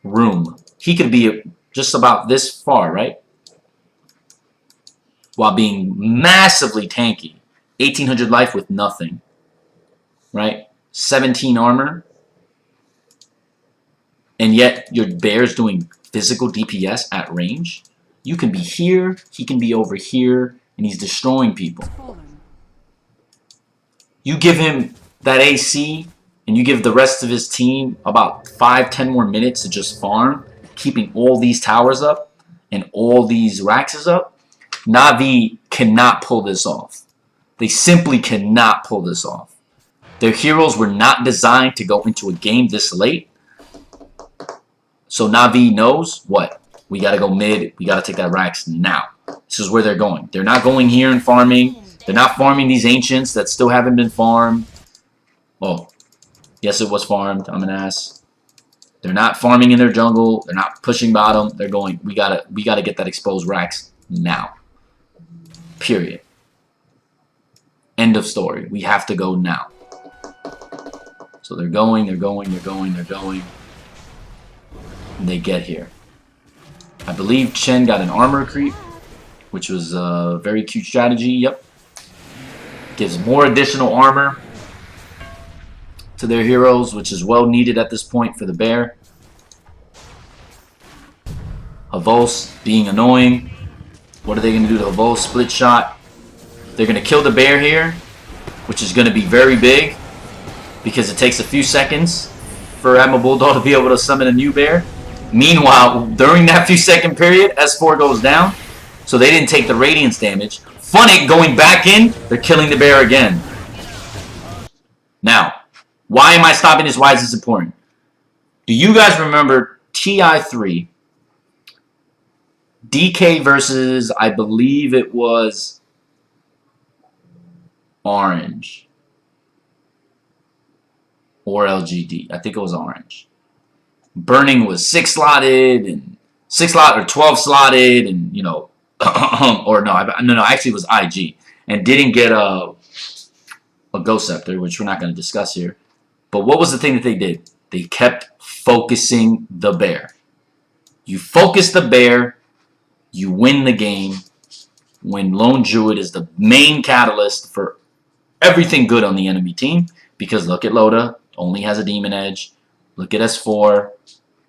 Speaker 1: room. He could be just about this far, right? While being massively tanky. 1800 life with nothing, right? 17 armor. And yet your bear's doing physical DPS at range. You can be here, he can be over here, and he's destroying people. You give him that AC, and you give the rest of his team about 5-10 more minutes to just farm, keeping all these towers up and all these Raxes up. Na'Vi cannot pull this off. They simply cannot pull this off. Their heroes were not designed to go into a game this late. So Na'Vi knows what? We got to go mid. We got to take that Rax now. This is where they're going. They're not going here and farming. They're not farming these Ancients that still haven't been farmed. Oh, yes, it was farmed. I'm an ass. They're not farming in their jungle. They're not pushing bottom. They're going, we gotta get that exposed Rax now. Period. End of story. We have to go now. So they're going, they're going, they're going, they're going. And they get here. I believe Chen got an armor creep, which was a very cute strategy. Yep. Gives more additional armor to their heroes, which is well needed at this point for the bear. Havos being annoying. What are they going to do to Havos? Split shot. They're going to kill the bear here, which is going to be very big because it takes a few seconds for Admiral Bulldog to be able to summon a new bear. Meanwhile, during that few second period, S4 goes down, so they didn't take the radiance damage. Funnick going back in, they're killing the bear again. Now, why am I stopping this? Why is this important? Do you guys remember TI3? DK versus, I believe it was Orange. Or LGD. I think it was Orange. Burning was 6 slotted and 6 slot or 12 slotted and, you know, or no, actually it was IG and didn't get a Ghost Scepter, which we're not going to discuss here. But what was the thing that they did? They kept focusing the bear. You focus the bear, you win the game. When Lone Druid is the main catalyst for everything good on the enemy team, because look at Loda, only has a Demon Edge. Look at S4,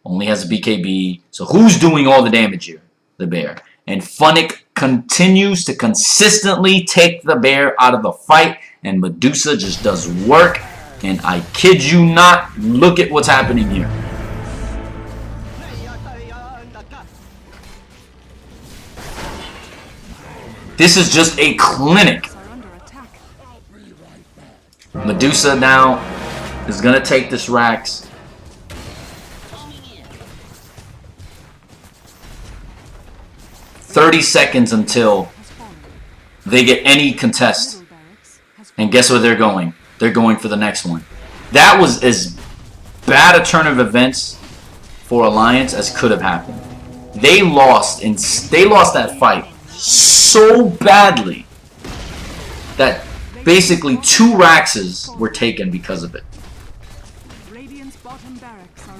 Speaker 1: only has a BKB. So who's doing all the damage here? The bear. And Funnick continues to consistently take the bear out of the fight, and Medusa just does work. And I kid you not, look at what's happening here. This is just a clinic. Medusa now is going to take this Rax. "30 seconds until they get any contest." And guess where they're going? They're going for the next one. That was as bad a turn of events for Alliance as could have happened. They lost that fight so badly that basically 2 Raxes were taken because of it.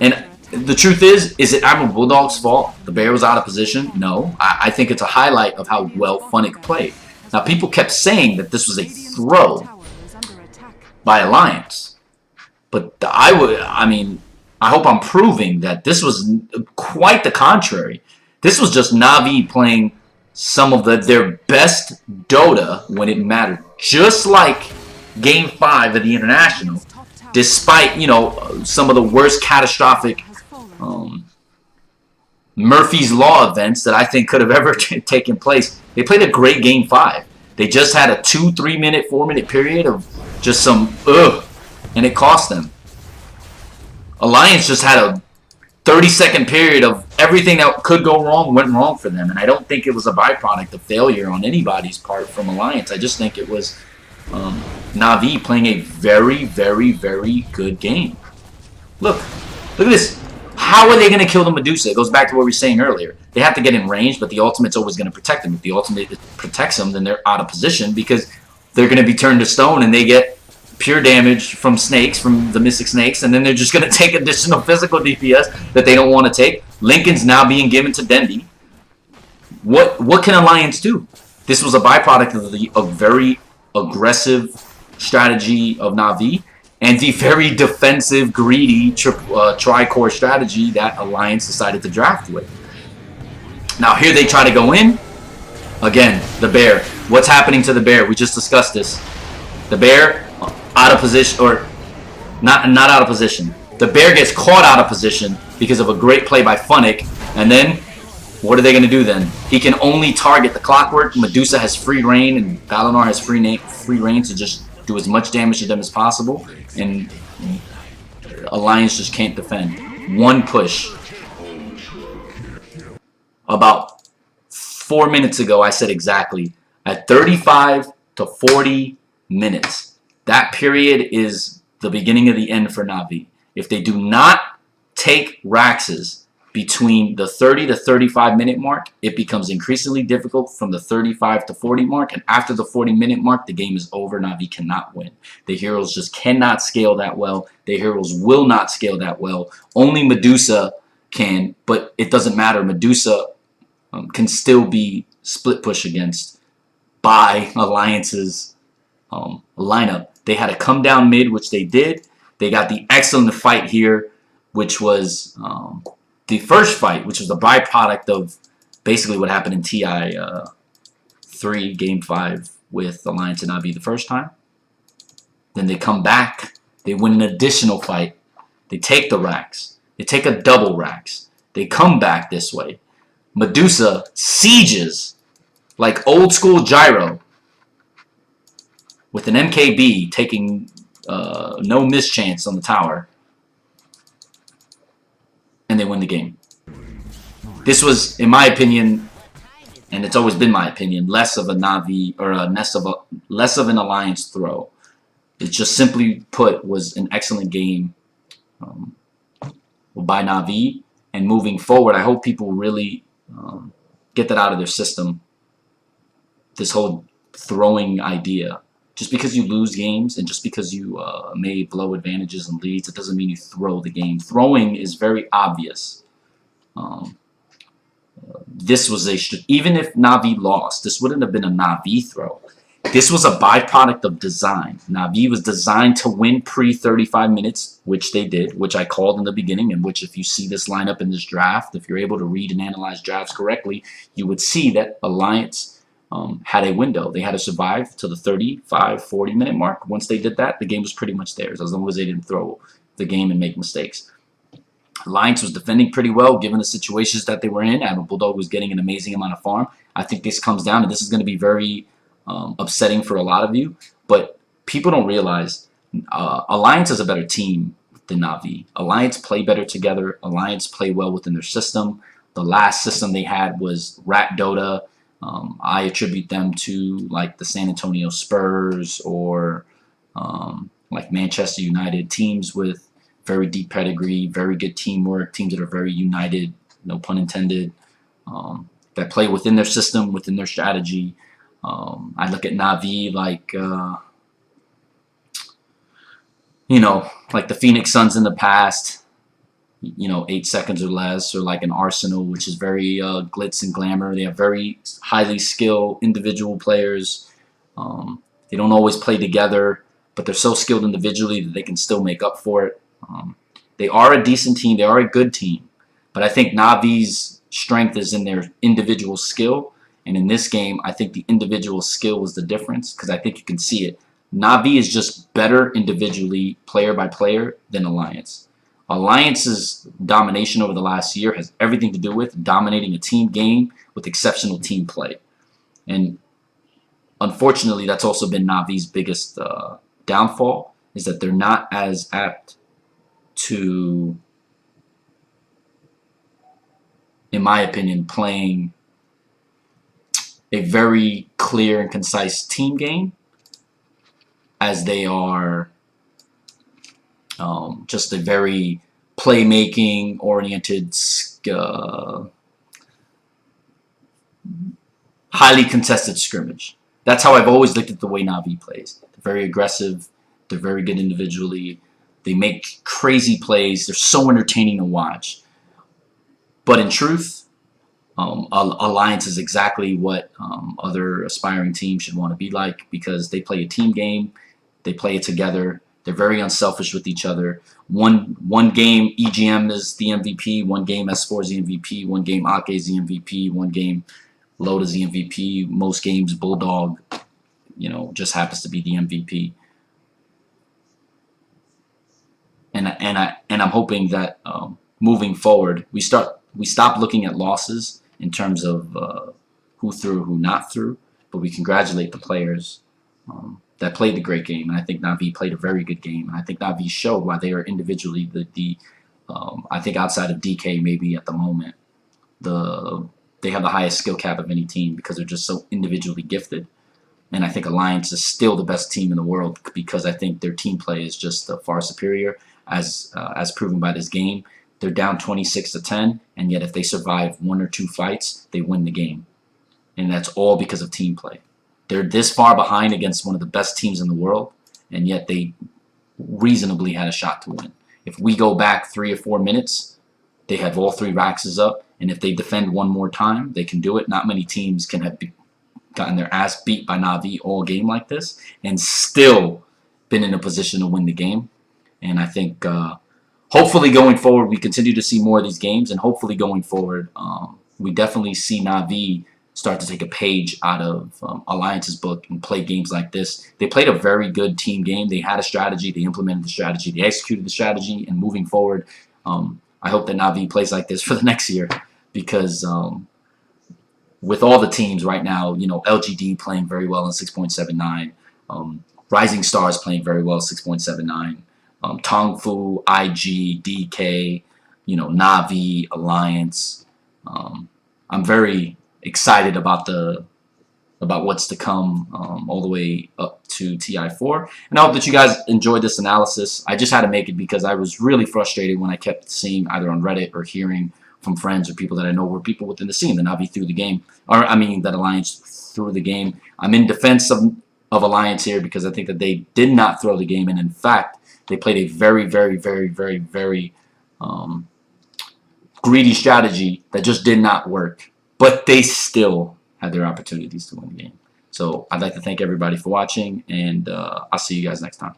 Speaker 1: And the truth is it Admiral Bulldog's fault? The bear was out of position? No. I think it's a highlight of how well Funnick played. Now, people kept saying that this was a throw by Alliance. But I hope I'm proving that this was quite the contrary. This was just Na'Vi playing some of their best Dota when it mattered. Just like Game 5 of the International, despite, you know, some of the worst catastrophic Murphy's Law events that I think could have ever taken place. They played a great Game 5. They just had a 2, 3 minute, 4 minute period of just some and it cost them. Alliance just had a 30-second period of everything that could go wrong went wrong for them, and I don't think it was a byproduct of failure on anybody's part from Alliance. I just think it was Na'Vi playing a very, very, very good game. Look at this. How are they going to kill the Medusa? It goes back to what we were saying earlier. They have to get in range, but the ultimate's always going to protect them. If the ultimate protects them, then they're out of position because they're going to be turned to stone and they get pure damage from snakes, from the Mystic Snakes, and then they're just going to take additional physical DPS that they don't want to take. Lincoln's now being given to Dendi. What can Alliance do? This was a byproduct of a very aggressive strategy of Na'Vi and the very defensive, greedy tri-core strategy that Alliance decided to draft with. Now here they try to go in. Again, the bear. What's happening to the bear? We just discussed this. The bear out of position, or not out of position. The bear gets caught out of position because of a great play by Funnick, and then what are they going to do then? He can only target the Clockwork. Medusa has free reign, and Valinor has free reign to just do as much damage to them as possible, and Alliance just can't defend. One push. About 4 minutes ago, I said exactly, at 35 to 40 minutes. That period is the beginning of the end for Na'Vi. If they do not take Raxes between the 30 to 35 minute mark, it becomes increasingly difficult from the 35 to 40 mark, and after the 40 minute mark, the game is over. Na'Vi cannot win. The heroes just cannot scale that well. The heroes will not scale that well. Only Medusa can, but it doesn't matter. Medusa can still be split push against by Alliance's lineup. They had to come down mid, which they did. They got the excellent fight here, which was the first fight, which was the byproduct of basically what happened in TI 3 Game 5 with Alliance and Na'Vi the first time. Then they come back. They win an additional fight. They take the Rax. They take a double Rax. They come back this way. Medusa sieges like old school Gyro with an MKB taking no mischance on the tower, and they win the game. This was, in my opinion, and it's always been my opinion, less of a Na'Vi or less of an Alliance throw. It just simply put was an excellent game by Na'Vi, and moving forward, I hope people really get that out of their system. This whole throwing idea. Just because you lose games and just because you may blow advantages and leads, it doesn't mean you throw the game. Throwing is very obvious. This was even if Na'Vi lost, this wouldn't have been a Na'Vi throw. This was a byproduct of design. Na'Vi was designed to win pre-35 minutes, which they did, which I called in the beginning, and which if you see this lineup in this draft, if you're able to read and analyze drafts correctly, you would see that Alliance had a window. They had to survive to the 35, 40 minute mark. Once they did that, the game was pretty much theirs, as long as they didn't throw the game and make mistakes. Alliance was defending pretty well, given the situations that they were in. Admiral Bulldog was getting an amazing amount of farm. I think this comes down, and this is going to be very upsetting for a lot of you, but people don't realize Alliance is a better team than Na'Vi. Alliance play better together. Alliance play well within their system. The last system they had was Rat Dota. I attribute them to like the San Antonio Spurs or like Manchester United, teams with very deep pedigree, very good teamwork, teams that are very united, no pun intended, that play within their system, within their strategy. I look at Na'Vi like, you know, like the Phoenix Suns in the past, you know, 8 seconds or less, or like an Arsenal, which is very glitz and glamour. They have very highly skilled individual players. They don't always play together, but they're so skilled individually that they can still make up for it. They are a decent team. They are a good team. But I think Na'Vi's strength is in their individual skill. And in this game, I think the individual skill was the difference, because I think you can see it. Na'Vi is just better individually, player by player, than Alliance. Alliance's domination over the last year has everything to do with dominating a team game with exceptional team play. And unfortunately, that's also been Na'Vi's biggest downfall, is that they're not as apt to, in my opinion, playing a very clear and concise team game as they are just a very playmaking oriented, highly contested scrimmage. That's how I've always looked at the way Na'Vi plays. They're very aggressive. They're very good individually. They make crazy plays. They're so entertaining to watch. But in truth, Alliance is exactly what other aspiring teams should want to be like, because they play a team game. They play it together. They're very unselfish with each other. One game EGM is the MVP. One game S4 is the MVP. One game Ake is the MVP. One game Load is the MVP. Most games Bulldog, just happens to be the MVP. And I'm hoping that moving forward, we stop looking at losses in terms of who threw, who not threw, but we congratulate the players that played the great game. And I think Na'Vi played a very good game. And I think Na'Vi showed why they are individually I think outside of DK maybe at the moment, they have the highest skill cap of any team because they're just so individually gifted. And I think Alliance is still the best team in the world because I think their team play is just far superior, as proven by this game. They're down 26-10, and yet if they survive 1 or 2 fights, they win the game. And that's all because of team play. They're this far behind against one of the best teams in the world, and yet they reasonably had a shot to win. If we go back 3 or 4 minutes, they have all 3 Raxes up, and if they defend one more time, they can do it. Not many teams can have gotten their ass beat by Na'Vi all game like this and still been in a position to win the game. And I think hopefully going forward we continue to see more of these games, and hopefully going forward we definitely see Na'Vi start to take a page out of Alliance's book and play games like this. They played a very good team game. They had a strategy. They implemented the strategy. They executed the strategy. And moving forward, I hope that Na'Vi plays like this for the next year, because with all the teams right now, LGD playing very well in 6.79, Rising Stars playing very well 6.79, Tongfu, IG, DK, Na'Vi, Alliance. I'm very excited about what's to come all the way up to TI4. And I hope that you guys enjoyed this analysis. I just had to make it because I was really frustrated when I kept seeing either on Reddit or hearing from friends or people that I know were people within the scene that Na'Vi threw the game, that Alliance threw the game. I'm in defense of Alliance here because I think that they did not throw the game, and in fact, they played a very, very, very, very, very greedy strategy that just did not work. But they still had their opportunities to win the game. So I'd like to thank everybody for watching, and I'll see you guys next time.